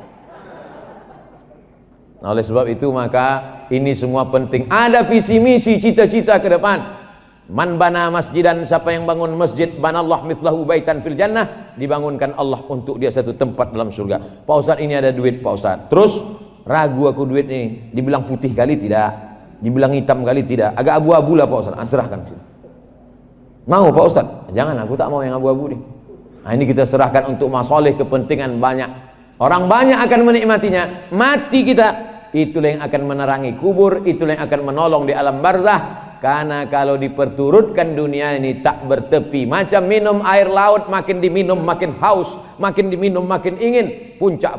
Oleh sebab itu maka ini semua penting. Ada visi misi cita-cita ke depan. Man bana masjidan, siapa yang bangun masjid, banallah mithlahu baitan fil jannah, dibangunkan Allah untuk dia satu tempat dalam surga. Pak Ustadz ini ada duit Pak Ustadz. Terus ragu aku duit nih, dibilang putih kali tidak, dibilang hitam kali tidak, agak abu-abu lah Pak Ustadz. Serahkan. Mau Pak Ustadz? Jangan, aku tak mau yang abu-abu nih. Nah, ini kita serahkan untuk masalah kepentingan banyak. Orang banyak akan menikmatinya. Mati kita, itulah yang akan menerangi kubur, itulah yang akan menolong di alam barzah. Karena kalau diperturutkan dunia ini tak bertepi, macam minum air laut, makin diminum makin haus, makin diminum makin ingin, puncak.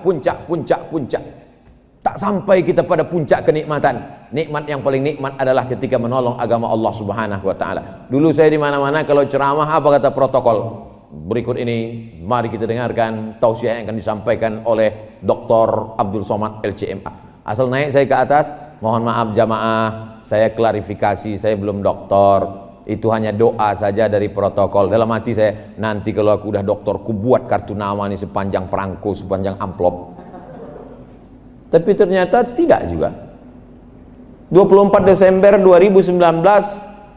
Tak sampai kita pada puncak kenikmatan. Nikmat yang paling nikmat adalah ketika menolong agama Allah Subhanahu wa taala. Dulu saya di mana-mana kalau ceramah apa kata protokol? Berikut ini mari kita dengarkan tausiah yang akan disampaikan oleh Dr. Abdul Somad LCMA. Asal naik saya ke atas, mohon maaf jamaah, saya klarifikasi, saya belum doktor. Itu hanya doa saja dari protokol. Dalam hati saya, nanti kalau aku udah doktor, ku buat kartu nama nih sepanjang perangko, sepanjang amplop. Tapi ternyata tidak juga. 24 Desember 2019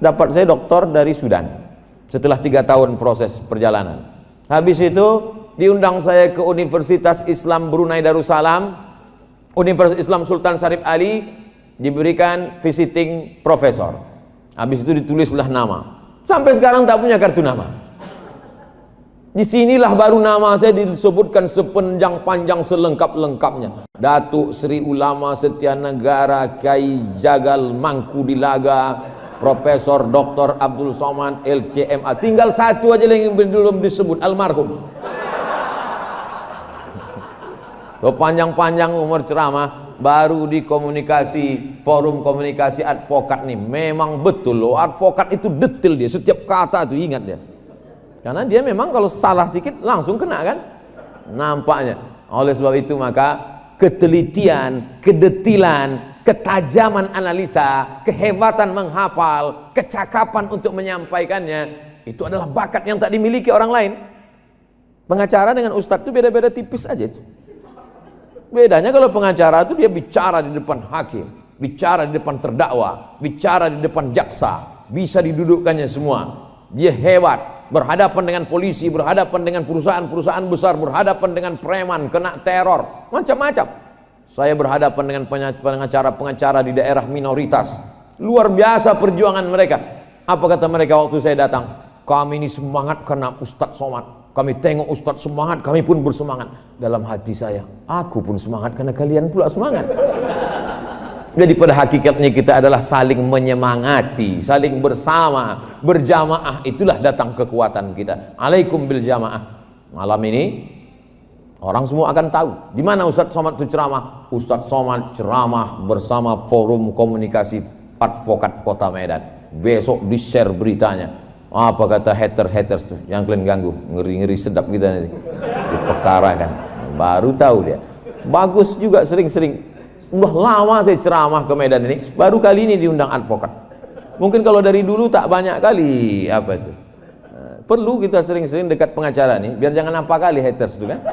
dapat saya doktor dari Sudan. Setelah 3 tahun proses perjalanan. Habis itu diundang saya ke Universitas Islam Brunei Darussalam, Universitas Islam Sultan Syarif Ali, diberikan visiting profesor. Habis itu ditulislah nama. Sampai sekarang tak punya kartu nama. Disinilah baru nama saya disebutkan sepanjang-panjang selengkap-lengkapnya. Datuk Sri Ulama Setia Negara Kiai Jagal Mangku Dilaga, Profesor Dr. Abdul Somad LCMA. Tinggal satu aja yang belum disebut, almarhum. Panjang-panjang umur ceramah, baru di komunikasi, forum komunikasi advokat nih. Memang betul loh, advokat itu detail dia, setiap kata itu ingat dia. Karena dia memang kalau salah sedikit langsung kena kan, nampaknya. Oleh sebab itu maka ketelitian, kedetilan, ketajaman analisa, kehebatan menghafal, kecakapan untuk menyampaikannya, itu adalah bakat yang tak dimiliki orang lain. Pengacara dengan ustadz itu beda-beda tipis aja. Bedanya kalau pengacara itu dia bicara di depan hakim, bicara di depan terdakwa, bicara di depan jaksa, bisa didudukkannya semua. Dia hebat. Berhadapan dengan polisi, berhadapan dengan perusahaan-perusahaan besar, berhadapan dengan preman, kena teror, macam-macam. Saya berhadapan dengan pengacara-pengacara di daerah minoritas. Luar biasa perjuangan mereka. Apa kata mereka waktu saya datang? Kami ini semangat karena Ustadz Somad. Kami tengok Ustadz semangat, kami pun bersemangat. Dalam hati saya, aku pun semangat karena kalian pula semangat. Jadi pada hakikatnya kita adalah saling menyemangati, saling bersama, berjamaah, itulah datang kekuatan kita. Alaikum bil jamaah. Malam ini orang semua akan tahu di mana Ustadz Somad itu ceramah. Ustadz Somad ceramah bersama forum komunikasi advokat Kota Medan. Besok di-share beritanya. Apa kata haters tuh yang kalian ganggu, ngeri-ngeri sedap kita nanti. Diperkara kan. Baru tahu dia. Bagus juga sering-sering. Udah lama saya ceramah ke Medan ini, baru kali ini diundang advokat. Mungkin kalau dari dulu tak banyak kali apa itu. Perlu kita sering-sering dekat pengacara nih, biar jangan apa kali haters itu kan.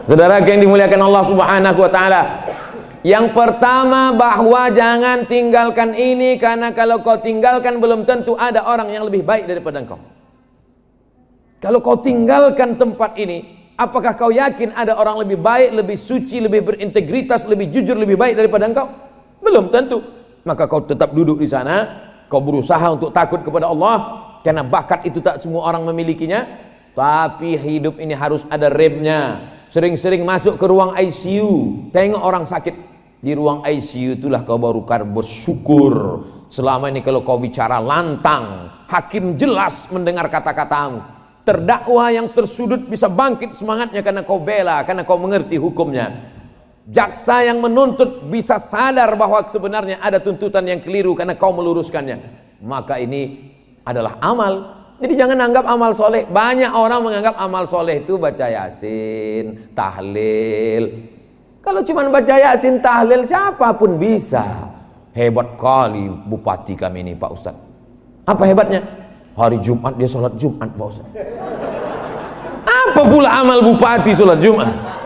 Saudara yang dimuliakan Allah Subhanahu wa taala, yang pertama bahwa jangan tinggalkan ini, karena kalau kau tinggalkan belum tentu ada orang yang lebih baik daripada engkau. Kalau kau tinggalkan tempat ini, apakah kau yakin ada orang lebih baik, lebih suci, lebih berintegritas, lebih jujur, lebih baik daripada engkau? Belum tentu. Maka kau tetap duduk di sana, kau berusaha untuk takut kepada Allah, karena bakat itu tak semua orang memilikinya. Tapi hidup ini harus ada remnya. Sering-sering masuk ke ruang ICU, tengok orang sakit di ruang ICU, itulah kau baru bersyukur. Selama ini kalau kau bicara lantang, hakim jelas mendengar kata-katamu. Terdakwa yang tersudut bisa bangkit semangatnya karena kau bela, karena kau mengerti hukumnya. Jaksa yang menuntut bisa sadar bahwa sebenarnya ada tuntutan yang keliru karena kau meluruskannya. Maka ini adalah amal. Jadi jangan anggap amal soleh. Banyak orang menganggap amal soleh itu baca yasin, tahlil. Kalau cuma baca yasin, tahlil, siapapun bisa. Hebat kali bupati kami ini Pak Ustadz. Apa hebatnya? Hari Jumat dia sholat Jumat Pak Ustadz. Apa pula amal bupati sholat Jumat?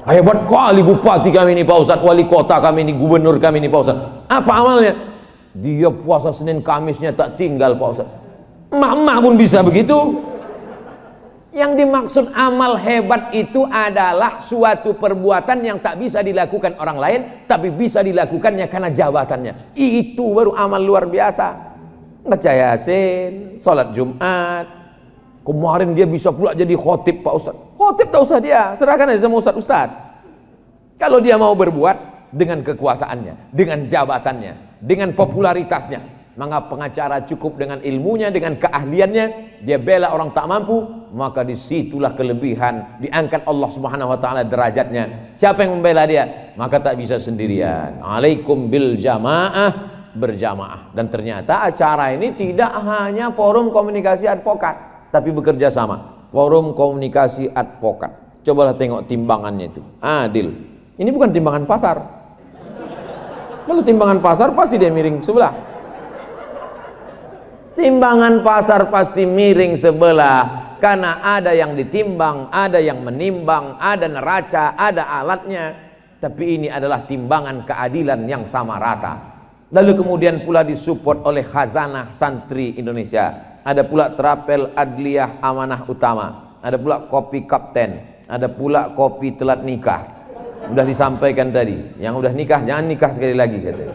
Hebat kali bupati kami ini Pak Ustadz, wali kota kami ini, gubernur kami ini Pak Ustadz. Apa amalnya? Dia puasa Senin Kamisnya tak tinggal Pak Ustadz. Emak-emak pun bisa begitu. Yang dimaksud amal hebat itu adalah suatu perbuatan yang tak bisa dilakukan orang lain, tapi bisa dilakukannya karena jabatannya. Itu baru amal luar biasa. Baca yasin, sholat Jumat. Kemarin dia bisa pula jadi khotib Pak Ustadz. Khotib tak usah dia, serahkan aja sama Ustadz. Kalau dia mau berbuat dengan kekuasaannya, dengan jabatannya, dengan popularitasnya, maka pengacara cukup dengan ilmunya, dengan keahliannya, dia bela orang tak mampu, maka disitulah kelebihan, diangkat Allah Subhanahu wa taala derajatnya. Siapa yang membela dia? Maka tak bisa sendirian. Alaikum bil jamaah, berjamaah. Dan ternyata acara ini tidak hanya forum komunikasi advokat, tapi bekerja sama. Forum komunikasi advokat. Cobalah tengok timbangannya itu, adil. Ini bukan timbangan pasar. Kalau timbangan pasar pasti dia miring sebelah. Timbangan pasar pasti miring sebelah, karena ada yang ditimbang, ada yang menimbang, ada neraca, ada alatnya. Tapi ini adalah timbangan keadilan yang sama rata. Lalu kemudian pula disupport oleh Khazanah Santri Indonesia. Ada pula Terapel Adliyah Amanah Utama. Ada pula Kopi Kapten. Ada pula Kopi Telat Nikah. Sudah disampaikan tadi, yang udah nikah jangan nikah sekali lagi katanya.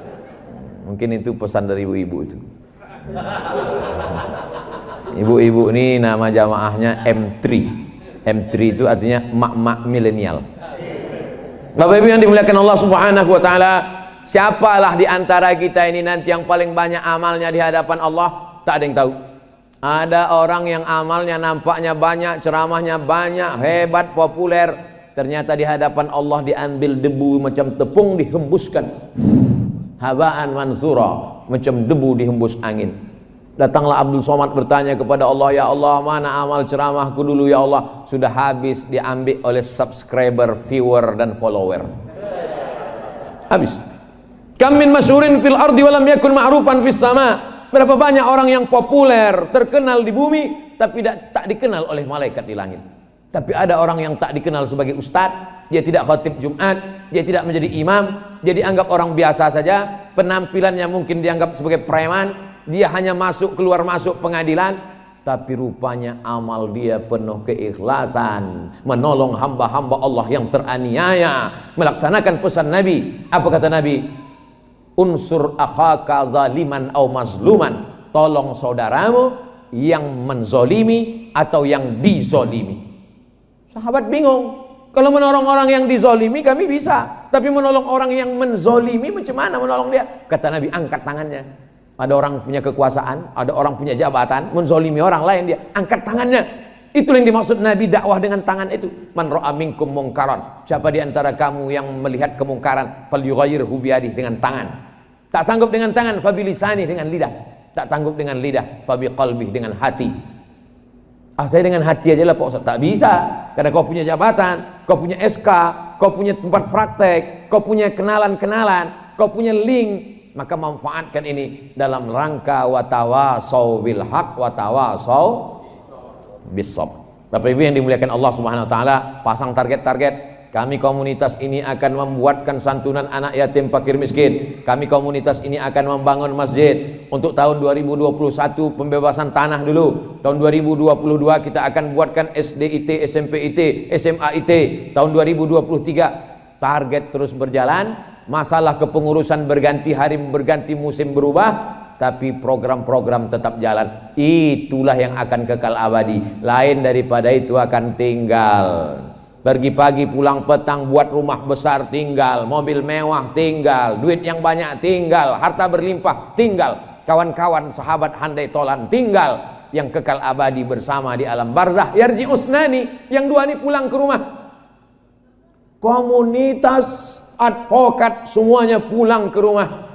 Mungkin itu pesan dari ibu-ibu itu. Ibu-ibu ini nama jamaahnya M3. M3 itu artinya mak-mak milenial. Bapak Ibu yang dimuliakan Allah Subhanahu wa taala, siapalah di antara kita ini nanti yang paling banyak amalnya di hadapan Allah? Tak ada yang tahu. Ada orang yang amalnya nampaknya banyak, ceramahnya banyak, hebat, populer, ternyata di hadapan Allah diambil debu macam tepung dihembuskan. Habaan mansura, macam debu dihembus angin. Datanglah Abdul Somad bertanya kepada Allah, ya Allah, mana amal ceramahku dulu ya Allah? Sudah habis, diambil oleh subscriber, viewer dan follower. Habis. Kam min masyhurin fil ardi walam yakun ma'rufan fis sama. Berapa banyak orang yang populer, terkenal di bumi, tapi tak dikenal oleh malaikat di langit. Tapi ada orang yang tak dikenal sebagai ustadz, dia tidak khotib Jumat, dia tidak menjadi imam, dia dianggap orang biasa saja, penampilannya mungkin dianggap sebagai preman, dia hanya masuk keluar masuk pengadilan, tapi rupanya amal dia penuh keikhlasan, menolong hamba-hamba Allah yang teraniaya, melaksanakan pesan Nabi. Apa kata Nabi? Unsur akhaka zaliman au mazluman, tolong saudaramu yang menzolimi atau yang dizolimi. Sahabat bingung, kalau menolong orang yang dizolimi kami bisa, tapi menolong orang yang menzolimi macam mana menolong dia? Kata Nabi, angkat tangannya. Ada orang punya kekuasaan, ada orang punya jabatan, menzolimi orang lain, dia angkat tangannya. Itu yang dimaksud Nabi dakwah dengan tangan itu. Man ra'a minkum mungkaran, siapa di antara kamu yang melihat kemungkaran, falyughayyirhu biyadihi, dengan tangan. Tak sanggup dengan tangan, fabilisani, dengan lidah. Tak sanggup dengan lidah, fabiqalbihi, dengan hati. Saya dengan hati aja lah Pak Ustaz. Tak bisa, karena kau punya jabatan, kau punya SK, kau punya tempat praktek, kau punya kenalan-kenalan, kau punya link. Maka manfaatkan ini dalam rangka watawasau bil haq watawasau bis sabr. Bapak Ibu yang dimuliakan Allah Subhanahu wa taala, pasang target-target. Kami komunitas ini akan membuatkan santunan anak yatim fakir miskin. Kami komunitas ini akan membangun masjid. Untuk tahun 2021 pembebasan tanah dulu. Tahun 2022 kita akan buatkan SDIT, SMPIT, SMAIT. Tahun 2023 target terus berjalan. Masalah kepengurusan berganti hari, berganti musim berubah, tapi program-program tetap jalan. Itulah yang akan kekal abadi. Lain daripada itu akan tinggal. Pergi pagi pulang petang, buat rumah besar tinggal, mobil mewah tinggal, duit yang banyak tinggal, harta berlimpah tinggal, kawan-kawan sahabat handai tolan tinggal. Yang kekal abadi bersama di alam barzah yarji usnani, yang dua ini pulang ke rumah. Komunitas advokat semuanya pulang ke rumah.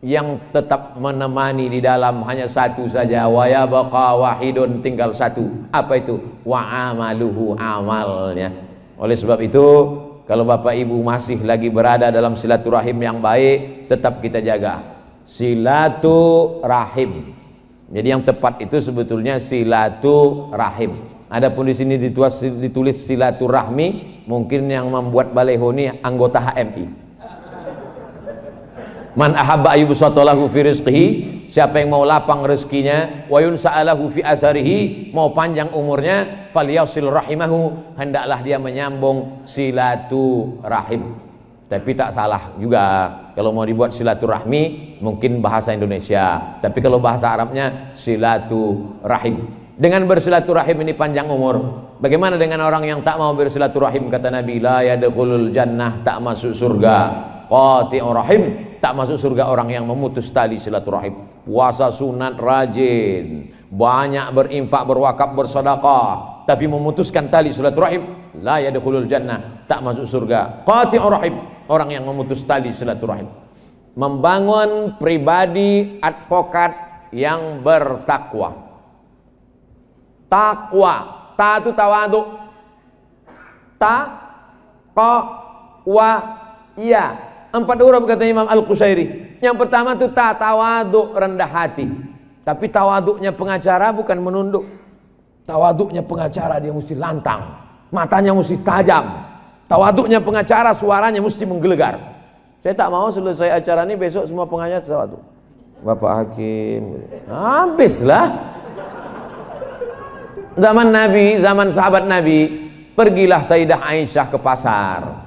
Yang tetap menemani di dalam hanya satu saja, wa yabqa wahidun, tinggal satu. Apa itu? Wa amaluhu, amalnya. Oleh sebab itu, kalau Bapak Ibu masih lagi berada dalam silaturahim yang baik, tetap kita jaga silaturahim. Jadi yang tepat itu sebetulnya silaturahim. Adapun di sini ditulis silaturahmi, mungkin yang membuat baleho ini anggota HMI. Man ahabba ayyubsatalahu fi rizqihi, siapa yang mau lapang rezekinya, wa yunsa'alahu fi atharihi, mau panjang umurnya, falyasil rahimahu, hendaklah dia menyambung silaturahim. Tapi tak salah juga kalau mau dibuat silaturahmi mungkin bahasa Indonesia, tapi kalau bahasa Arabnya silaturahim. Dengan bersilaturahim ini panjang umur. Bagaimana dengan orang yang tak mau bersilaturahim? Kata Nabi, la yadkhulul jannah, tak masuk surga. Qati'ur rahim, tak masuk surga orang yang memutus tali silaturahim. Puasa sunat rajin, banyak berinfak, berwakaf, bersedekah, tapi memutuskan tali silaturahim, la yadkhulul jannah, tak masuk surga. Qati'ur rahim, orang yang memutus tali silaturahim. Membangun pribadi advokat yang bertakwa. Takwa, ta itu tawadu, wa ya. 4 huruf kata Imam Al-Qusairi. Yang pertama itu tawadu, rendah hati. Tapi tawaduknya pengacara bukan menunduk. Tawaduknya pengacara dia mesti lantang, matanya mesti tajam. Tawaduknya pengacara suaranya mesti menggelegar. Saya tak mau selesai acara ini besok semua pengacara tawaduk. Bapak Hakim, habislah. Zaman Nabi, zaman sahabat Nabi, pergilah Sayyidah Aisyah ke pasar.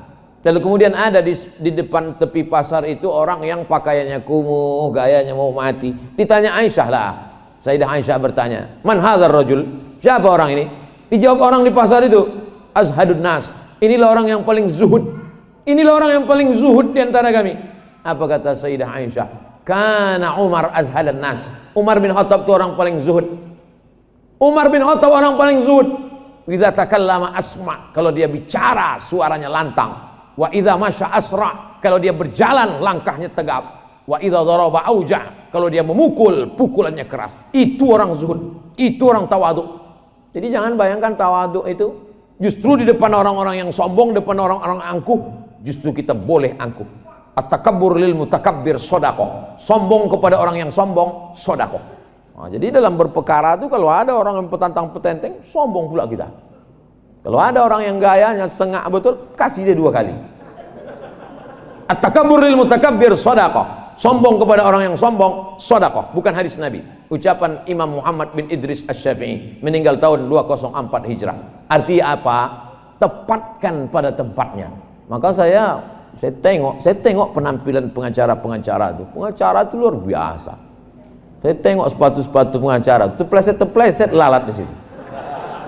Lalu kemudian ada di depan tepi pasar itu orang yang pakaiannya kumuh, gayanya mau mati. Ditanya Aisyah lah. Sayyidah Aisyah bertanya, man hadzal rajul? Siapa orang ini? Dijawab orang di pasar itu, azhadun nas. Inilah orang yang paling zuhud. Inilah orang yang paling zuhud di antara kami. Apa kata Sayyidah Aisyah? Kana Umar azhadan nas. Umar bin Khattab itu orang paling zuhud. Umar bin Khattab orang paling zuhud. Idza takallama asma, kalau dia bicara suaranya lantang. Wa idza masya asra, kalau dia berjalan langkahnya tegap. Wa idza daraba auja, kalau dia memukul pukulannya keras. Itu orang zuhud, itu orang tawaduk. Jadi jangan bayangkan tawaduk itu justru di depan orang-orang yang sombong, depan orang-orang angkuh, justru kita boleh angkuh. At-takabbur lil mutakabbir shadaqah. Sombong kepada orang yang sombong, sedekah. Nah, jadi dalam berperkara itu kalau ada orang yang petantang petenteng, sombong pula kita. Kalau ada orang yang gayanya sengak betul, kasih dia 2 kali. At-takabbur lil mutakabbir shadaqah. Sombong kepada orang yang sombong, sedekah. Bukan hadis Nabi. Ucapan Imam Muhammad bin Idris Asy-Syafi'i, meninggal tahun 204 Hijrah. Artinya apa? Tepatkan pada tempatnya. Maka saya tengok penampilan pengacara-pengacara itu. Pengacara itu luar biasa. Saya tengok sepatu-sepatu pengacara, itu pleset-pleset lalat di situ.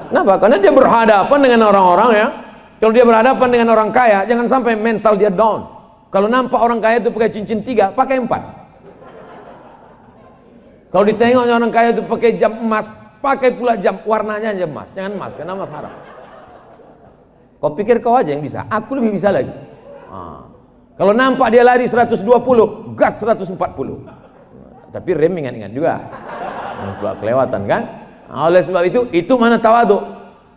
Kenapa? Karena dia berhadapan dengan orang-orang ya. Kalau dia berhadapan dengan orang kaya, jangan sampai mental dia down. Kalau nampak orang kaya itu pakai cincin 3, pakai 4. Kalau ditengoknya orang kaya itu pakai jam emas, pakai pula jam warnanya jam emas. Jangan emas, karena emas haram. Kau pikir kau aja yang bisa, aku lebih bisa lagi. Kalau nampak dia lari 120, gas 140. Tapi rem ingat-ingat juga. Pula kelewatan kan? Oleh sebab itu mana tawaduk?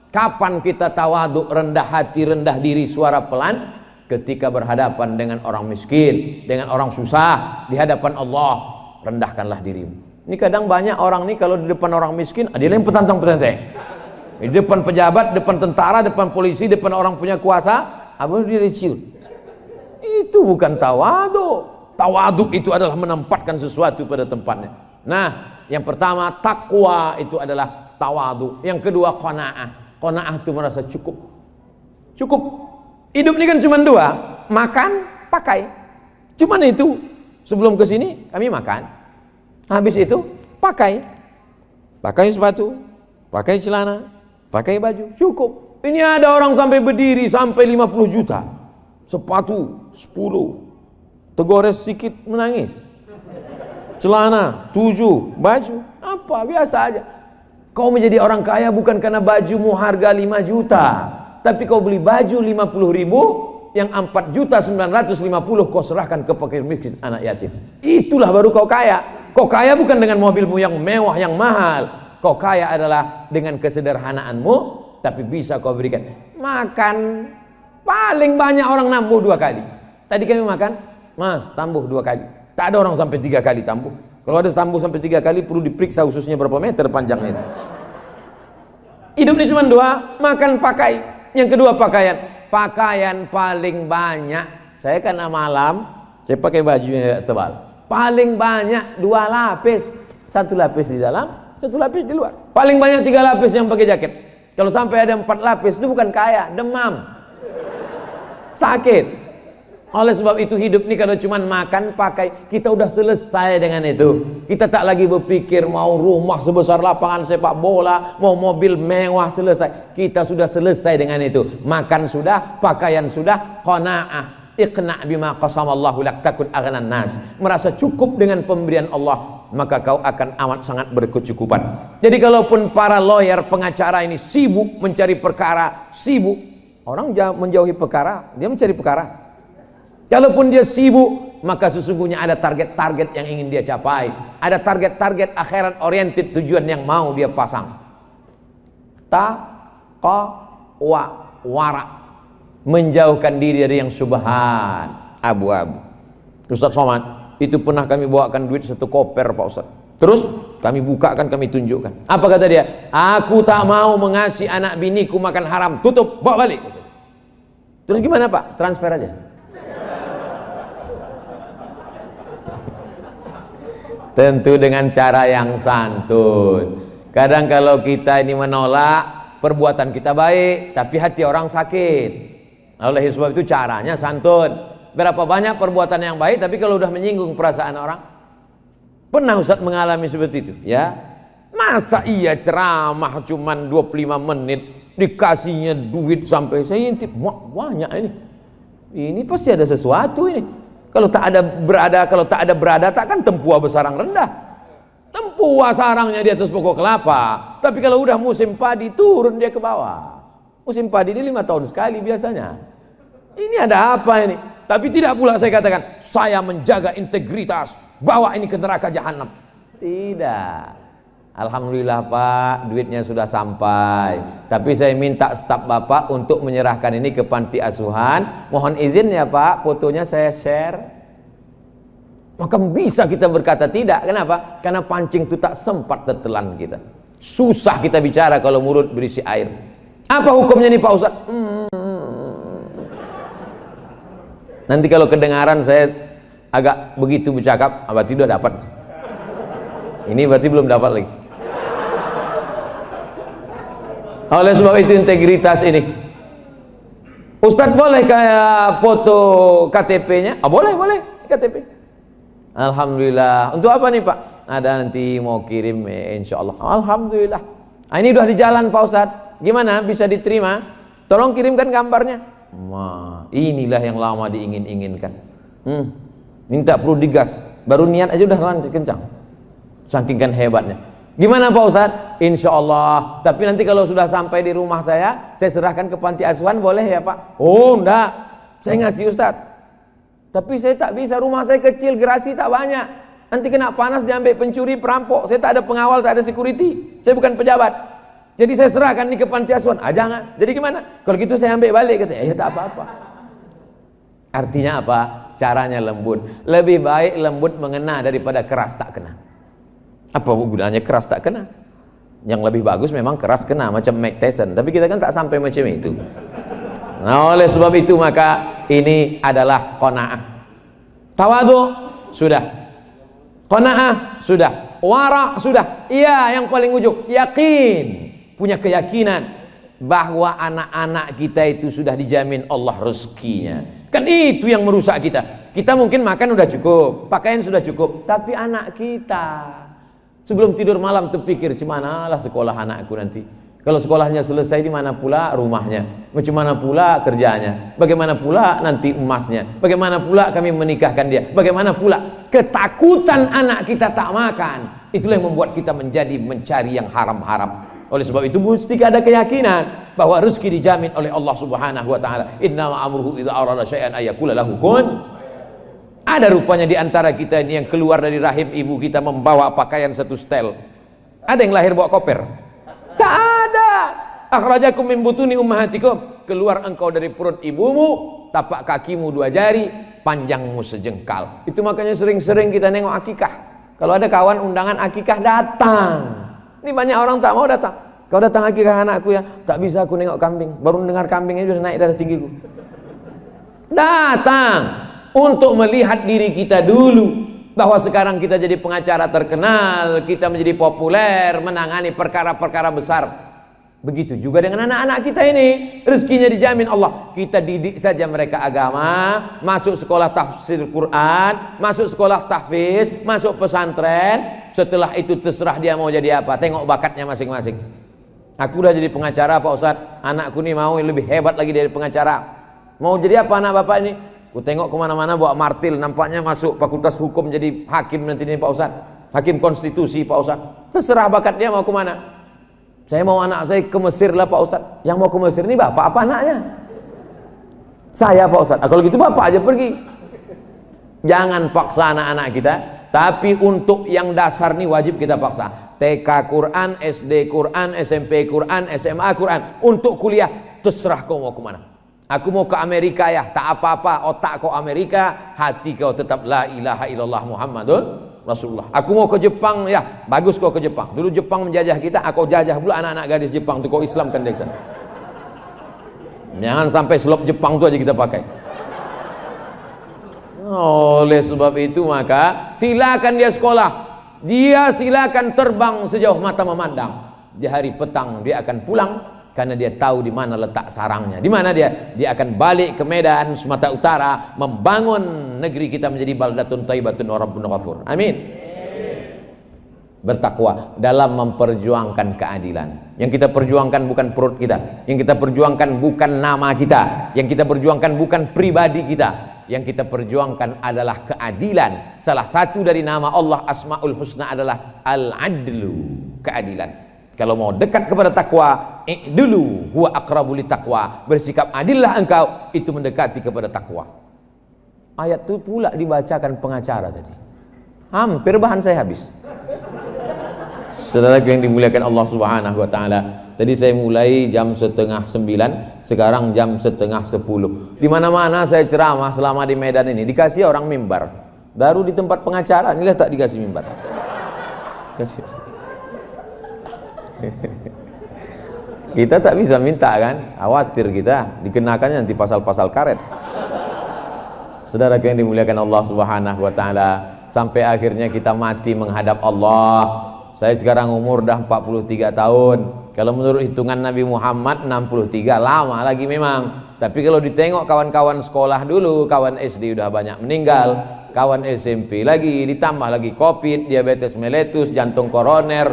Kapan kita tawaduk, rendah hati, rendah diri, suara pelan? Ketika berhadapan dengan orang miskin, dengan orang susah, di hadapan Allah, rendahkanlah dirimu. Ini kadang banyak orang nih kalau di depan orang miskin, dia yang petantang-petenteng. Di depan pejabat, depan tentara, depan polisi, depan orang punya kuasa, abang direciut. Itu bukan tawadhu. Tawadhu itu adalah menempatkan sesuatu pada tempatnya. Nah, yang pertama takwa itu adalah tawadhu. Yang kedua qanaah. Qanaah itu merasa cukup. Cukup. Hidup ini kan cuma dua, makan, pakai. Cuman itu. Sebelum ke sini kami makan. Habis itu pakai. Pakai sepatu, pakai celana, pakai baju, cukup. Ini ada orang sampai berdiri sampai 50 juta. Sepatu 10. Tegores sedikit menangis. Celana 7, baju apa biasa aja. Kau menjadi orang kaya bukan karena bajumu harga 5 juta, tapi kau beli baju 50 ribu, yang 4.950.000 kau serahkan ke fakir miskin anak yatim. Itulah baru kau kaya. Kau kaya bukan dengan mobilmu yang mewah yang mahal. Kau kaya adalah dengan kesederhanaanmu, tapi bisa kau berikan. Makan paling banyak orang nambah 2 kali. Tadi kami makan, Mas tambah 2 kali. Tak ada orang sampai 3 kali tambah. Kalau ada tambah sampai 3 kali perlu diperiksa ususnya berapa meter panjangnya itu. Hidup ini cuma 2, makan pakai. Yang kedua pakaian. Pakaian paling banyak. Saya karena malam, saya pakai baju yang tebal. Paling banyak 2 lapis. 1 lapis di dalam, 1 lapis di luar. Paling banyak 3 lapis yang pakai jaket. Kalau sampai ada 4 lapis itu bukan kaya, demam, sakit. Oleh sebab itu hidup ini kalau cuma makan pakai, kita udah selesai dengan itu. Kita tak lagi berpikir mau rumah sebesar lapangan sepak bola, mau mobil mewah, selesai. Kita sudah selesai dengan itu. Makan sudah, pakaian sudah, qanaah. Iqna' bima qasamallahu lak takun aghnan nas. Merasa cukup dengan pemberian Allah, maka kau akan amat sangat berkecukupan. Jadi kalaupun para lawyer, pengacara ini sibuk mencari perkara, sibuk. Orang menjauhi perkara, dia mencari perkara. Kalaupun dia sibuk, maka sesungguhnya ada target-target yang ingin dia capai. Ada target-target akhirat oriented, tujuan yang mau dia pasang. Wara. Menjauhkan diri dari yang subhan, abu-abu. Ustaz Somad, itu pernah kami bawakan duit 1 koper Pak Ustaz. Terus kami bukakan, kami tunjukkan. Apa kata dia? Aku tak mau mengasih anak biniku makan haram. Tutup, bawa balik. Terus gimana Pak? Transfer aja. Tentu dengan cara yang santun. Kadang kalau kita ini menolak, perbuatan kita baik, tapi hati orang sakit. Oleh sebab itu caranya santun. Berapa banyak perbuatan yang baik, tapi kalau udah menyinggung perasaan orang. Pernah Ustaz mengalami seperti itu? Ya. Masa iya ceramah cuman 25 menit, dikasihnya duit sampai saya intip, banyak ini. Ini pasti ada sesuatu ini. Kalau tak ada berada, takkan tempua besarang rendah. Tempua sarangnya di atas pokok kelapa. Tapi kalau udah musim padi, turun dia ke bawah. Musim padi ini 5 tahun sekali biasanya. Ini ada apa ini? Tapi tidak pula saya katakan, saya menjaga integritas, bawa ini ke neraka jahanam. Tidak. Alhamdulillah Pak, duitnya sudah sampai. Tapi saya minta staf Bapak untuk menyerahkan ini ke panti asuhan. Mohon izin ya Pak, fotonya saya share. Maka bisa kita berkata tidak. Kenapa? Karena pancing itu tak sempat tertelan kita. Susah kita bicara kalau mulut berisi air. Apa hukumnya nih Pak Ustaz? Nanti kalau kedengaran saya agak begitu bercakap, berarti sudah dapat. Ini berarti belum dapat lagi. Oleh sebab itu integritas ini. Ustadz boleh kayak foto KTP-nya? Boleh KTP. Alhamdulillah. Untuk apa nih Pak? Ada nanti mau kirim insya Allah. Alhamdulillah. Ini udah di jalan Pak Ustadz. Gimana? Bisa diterima? Tolong kirimkan gambarnya. Inilah yang lama diingin-inginkan. Minta perlu digas. Baru niat aja udah lanjut kencang. Saking kan hebatnya. Gimana Pak Ustadz? Insya Allah. Tapi nanti kalau sudah sampai di rumah saya serahkan ke panti asuhan, boleh ya Pak? Oh enggak, saya ngasih Ustadz. Tapi saya tak bisa, rumah saya kecil, gerasi tak banyak. Nanti kena panas diambil pencuri, perampok. Saya tak ada pengawal, tak ada security. Saya bukan pejabat. Jadi saya serahkan ini ke panti asuhan. Jangan. Jadi gimana? Kalau gitu saya ambil balik. Kata, ya tak apa-apa. Artinya apa? Caranya lembut. Lebih baik lembut mengena daripada keras tak kena. Apa gunanya keras tak kena? Yang lebih bagus memang keras kena macam Mike Tyson, tapi kita kan tak sampai macam itu. Nah, oleh sebab itu maka ini adalah qanaah. Tawadhu sudah, qanaah sudah, wara sudah. Iya, yang paling ujung yakin, punya keyakinan bahwa anak-anak kita itu sudah dijamin Allah rezekinya. Kan itu yang merusak kita. Kita mungkin makan udah cukup, pakaian sudah cukup, tapi anak kita sebelum tidur malam terpikir, cemanalah sekolah anakku nanti. Kalau sekolahnya selesai, di mana pula rumahnya? Macam mana pula kerjanya? Bagaimana pula nanti emasnya? Bagaimana pula kami menikahkan dia? Bagaimana pula ketakutan anak kita tak makan? Itulah yang membuat kita menjadi mencari yang haram-haram. Oleh sebab itu mesti ada keyakinan bahwa rezeki dijamin oleh Allah Subhanahu wa taala. Innama amruhu idza arada syai'an ayyakula lahu kun. Ada rupanya di antara kita ini yang keluar dari rahim ibu kita membawa pakaian satu setel. Ada yang lahir bawa koper? Tak ada. Akhrajakum min butuni ummahatikum. Keluar engkau dari perut ibumu, tapak kakimu 2 jari, panjangmu sejengkal. Itu makanya sering-sering kita nengok akikah. Kalau ada kawan undangan akikah, datang. Ini banyak orang tak mau datang. Kau datang akikah anakku ya? Tak bisa aku nengok kambing. Baru dengar kambingnya sudah naik darah tinggiku. Datang untuk melihat diri kita dulu, bahwa sekarang kita jadi pengacara terkenal, kita menjadi populer, menangani perkara-perkara besar. Begitu juga dengan anak-anak kita ini, rezekinya dijamin Allah. Kita didik saja mereka agama, masuk sekolah tafsir Quran, masuk sekolah tahfiz, masuk pesantren. Setelah itu terserah dia mau jadi apa, tengok bakatnya masing-masing. Aku udah jadi pengacara Pak Ustadz, anakku nih mau lebih hebat lagi dari pengacara. Mau jadi apa anak bapak ini? Ku tengok kemana-mana bawa martil, nampaknya masuk fakultas hukum jadi hakim nanti nih Pak Ustadz, hakim konstitusi Pak Ustadz. Terserah bakat dia mau kemana. Saya mau anak saya ke Mesir lah Pak Ustadz. Yang mau ke Mesir ini bapak apa anaknya? Saya Pak Ustadz. Kalau gitu bapak aja pergi. Jangan paksa anak-anak kita. Tapi untuk yang dasar nih wajib kita paksa. TK Quran, SD Quran, SMP Quran, SMA Quran. Untuk kuliah terserah kau mau kemana. Aku mau ke Amerika ya, tak apa-apa. Otak kau Amerika, hati kau tetap la ilaha illallah Muhammadun Rasulullah. Aku mau ke Jepang ya, bagus kau ke Jepang. Dulu Jepang menjajah kita, aku jajah pula anak-anak gadis Jepang tu, kau Islamkan dia sana. Jangan sampai slop Jepang tu aja kita pakai. Oleh sebab itu maka silakan dia sekolah, dia silakan terbang sejauh mata memandang. Di hari petang dia akan pulang karena dia tahu di mana letak sarangnya. Di mana dia? Dia akan balik ke Medan, Sumatera Utara, membangun negeri kita menjadi baldatun thayyibatun wa rabbun ghafur. Amin. Bertakwa dalam memperjuangkan keadilan. Yang kita perjuangkan bukan perut kita, yang kita perjuangkan bukan nama kita, yang kita perjuangkan bukan pribadi kita. Yang kita perjuangkan adalah keadilan. Salah satu dari nama Allah Asmaul Husna adalah Al-Adlu, keadilan. Kalau mau dekat kepada takwa, dulu huwa aqrabu littaqwa, bersikap adillah engkau, itu mendekati kepada takwa. Ayat itu pula dibacakan pengacara tadi. Hampir bahan saya habis. Saudara yang dimuliakan Allah Subhanahu wa taala, tadi saya mulai jam 8:30, sekarang jam 9:30. Di mana-mana saya ceramah selama di Medan ini dikasih orang mimbar. Baru di tempat pengacara inilah tak dikasih mimbar. Kita tak bisa minta kan, khawatir kita dikenakannya nanti pasal-pasal karet. Saudara yang dimuliakan Allah Subhanahu wa taala, sampai akhirnya kita mati menghadap Allah. Saya sekarang umur dah 43 tahun. Kalau menurut hitungan Nabi Muhammad 63, lama lagi memang. Tapi kalau ditengok kawan-kawan sekolah dulu, kawan SD udah banyak meninggal, kawan SMP lagi, ditambah lagi COVID, diabetes mellitus, jantung koroner,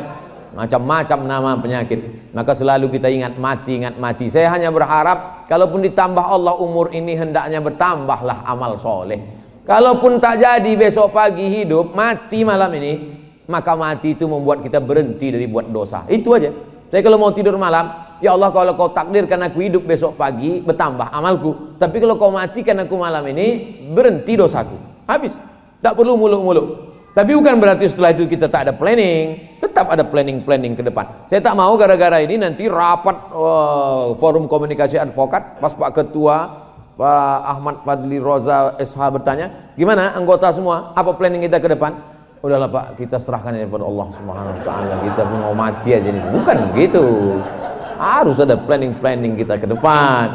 macam-macam nama penyakit. Maka selalu kita ingat mati, ingat mati. Saya hanya berharap kalaupun ditambah Allah umur ini, hendaknya bertambahlah amal soleh. Kalaupun tak jadi besok pagi hidup, mati malam ini, maka mati itu membuat kita berhenti dari buat dosa. Itu aja. Saya kalau mau tidur malam, ya Allah kalau kau takdirkan aku hidup besok pagi, bertambah amalku. Tapi kalau kau matikan aku malam ini, berhenti dosaku. Habis. Tak perlu muluk-muluk. Tapi bukan berarti setelah itu kita tak ada planning. Tetap ada planning-planning ke depan. Saya tak mau gara-gara ini nanti rapat forum komunikasi advokat, pas Pak Ketua Pak Ahmad Fadli Roza SH bertanya, gimana anggota semua, apa planning kita ke depan? udahlah Pak, kita serahkan ini kepada Allah Subhanahu wa taala, kita mau mati aja nih. Bukan begitu. Harus ada planning kita ke depan.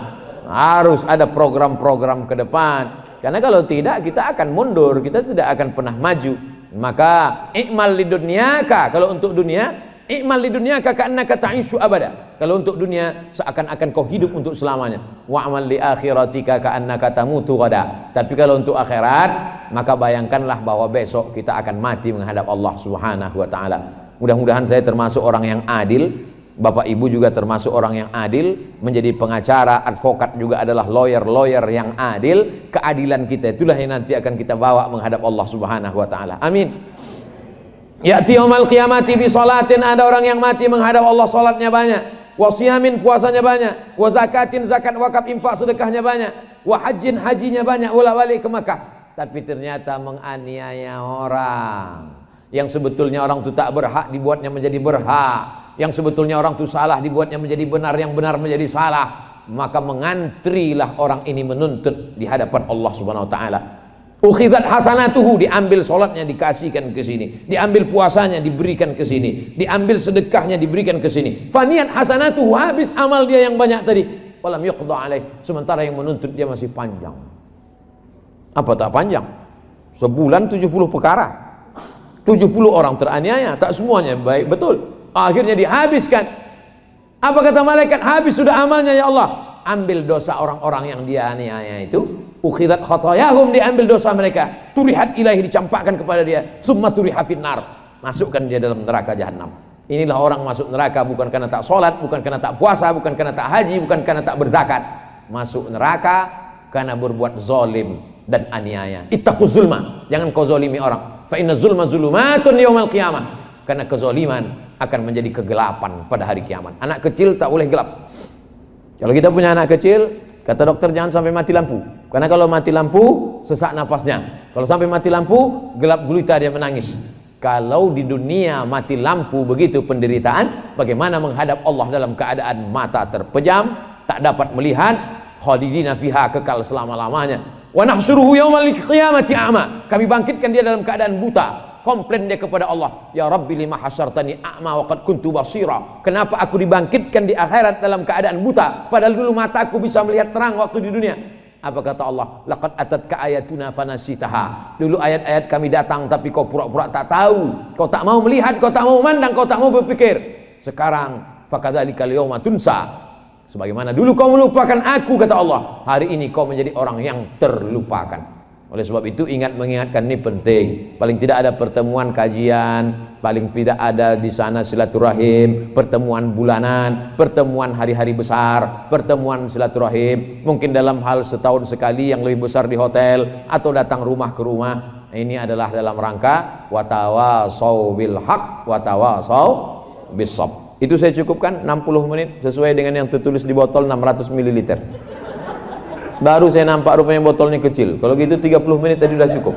Harus ada program-program ke depan. Karena kalau tidak kita akan mundur, kita tidak akan pernah maju. Maka i'mal lidunyaka, kalau untuk dunia, i'mal lidunyaka ka'annaka ta'ishu abada. Kalau untuk dunia seakan-akan kau hidup untuk selamanya. Wa'mal li akhiratika ka'annaka tamutu ghada. Tapi kalau untuk akhirat, maka bayangkanlah bahwa besok kita akan mati menghadap Allah Subhanahu wa taala. Mudah-mudahan saya termasuk orang yang adil. Bapak Ibu juga termasuk orang yang adil, menjadi pengacara, advokat juga adalah lawyer yang adil. Keadilan kita itulah yang nanti akan kita bawa menghadap Allah Subhanahu wa taala. Amin. Ya'ti yaumal qiyamati bi salatin, ada orang yang mati menghadap Allah, salatnya banyak, wa siyamin, puasanya banyak, wa zakatin, zakat wakaf infak sedekahnya banyak, wa hajjin, hajinya banyak, bolak-balik ke Makkah, tapi ternyata menganiaya orang yang sebetulnya orang itu tak berhak dibuatnya menjadi berhak. Yang sebetulnya orang itu salah dibuatnya menjadi benar, yang benar menjadi salah. Maka mengantrilah orang ini menuntut di hadapan Allah Subhanahu wa taala. Ukhizat hasanatuhu, diambil salatnya dikasihkan ke sini, diambil puasanya diberikan ke sini, diambil sedekahnya diberikan ke sini. Faniyat hasanatuhu, habis amal dia yang banyak tadi. Walam yuqda alaih, sementara yang menuntut dia masih panjang. Apa tak panjang? Sebulan 70 perkara. 70 orang teraniaya, tak semuanya baik betul. Akhirnya dihabiskan. Apa kata malaikat? Habis sudah amalnya ya Allah. Ambil dosa orang-orang yang dia aniaya itu. Ukhidat khatayahum, diambil dosa mereka. Turihat ilahi, dicampakkan kepada dia. Summa turiha finnar, masukkan dia dalam neraka jahanam. Inilah orang masuk neraka bukan karena tak sholat, bukan karena tak puasa, bukan karena tak haji, bukan karena tak berzakat. Masuk neraka karena berbuat zalim dan aniaya. Ittaqu zulma, jangan kau zalimi orang. Fa inna zulma zulumatun yaumal qiyamah. Karena kezaliman akan menjadi kegelapan pada hari kiamat. Anak kecil tak boleh gelap. Kalau kita punya anak kecil, kata dokter jangan sampai mati lampu. Karena kalau mati lampu, sesak napasnya. Kalau sampai mati lampu, gelap gulita dia menangis. Kalau di dunia mati lampu begitu penderitaan, bagaimana menghadap Allah dalam keadaan mata terpejam, tak dapat melihat, khalidina fiha, kekal selama-lamanya. Wa nahsyuruhu yaumal qiyamati a'ma. Kami bangkitkan dia dalam keadaan buta. Komplain dia kepada Allah, ya Rabbi lima hasyartani a'ma wa qad kuntu basira. Kenapa aku dibangkitkan di akhirat dalam keadaan buta, padahal dulu mataku bisa melihat terang waktu di dunia. Apa kata Allah? Laqad atatka ayatuna fanasitaha. Dulu ayat-ayat kami datang tapi kau pura-pura tak tahu. Kau tak mau melihat, kau tak mau memandang, kau tak mau berpikir. Sekarang fakadzalikal yauma tunsa. Sebagaimana dulu kau melupakan aku, kata Allah, hari ini kau menjadi orang yang terlupakan. Oleh sebab itu mengingatkan ini penting. Paling tidak ada pertemuan kajian, paling tidak ada di sana silaturahim, pertemuan bulanan, pertemuan hari-hari besar, pertemuan silaturahim. Mungkin dalam hal setahun sekali yang lebih besar di hotel atau datang rumah ke rumah. Ini adalah dalam rangka watawasau bil haq watawasau bis sabr. Itu saya cukupkan 60 menit sesuai dengan yang tertulis di botol 600 ml. Baru saya nampak rupanya botolnya kecil. Kalau gitu 30 menit tadi udah cukup.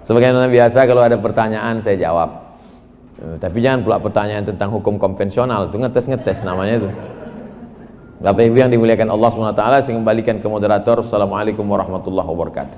Sebagaimana biasa kalau ada pertanyaan saya jawab. Tapi jangan pula pertanyaan tentang hukum konvensional, itu ngetes-ngetes namanya itu. Bapak Ibu yang dimuliakan Allah SWT, saya kembalikan ke moderator. Assalamualaikum warahmatullahi wabarakatuh.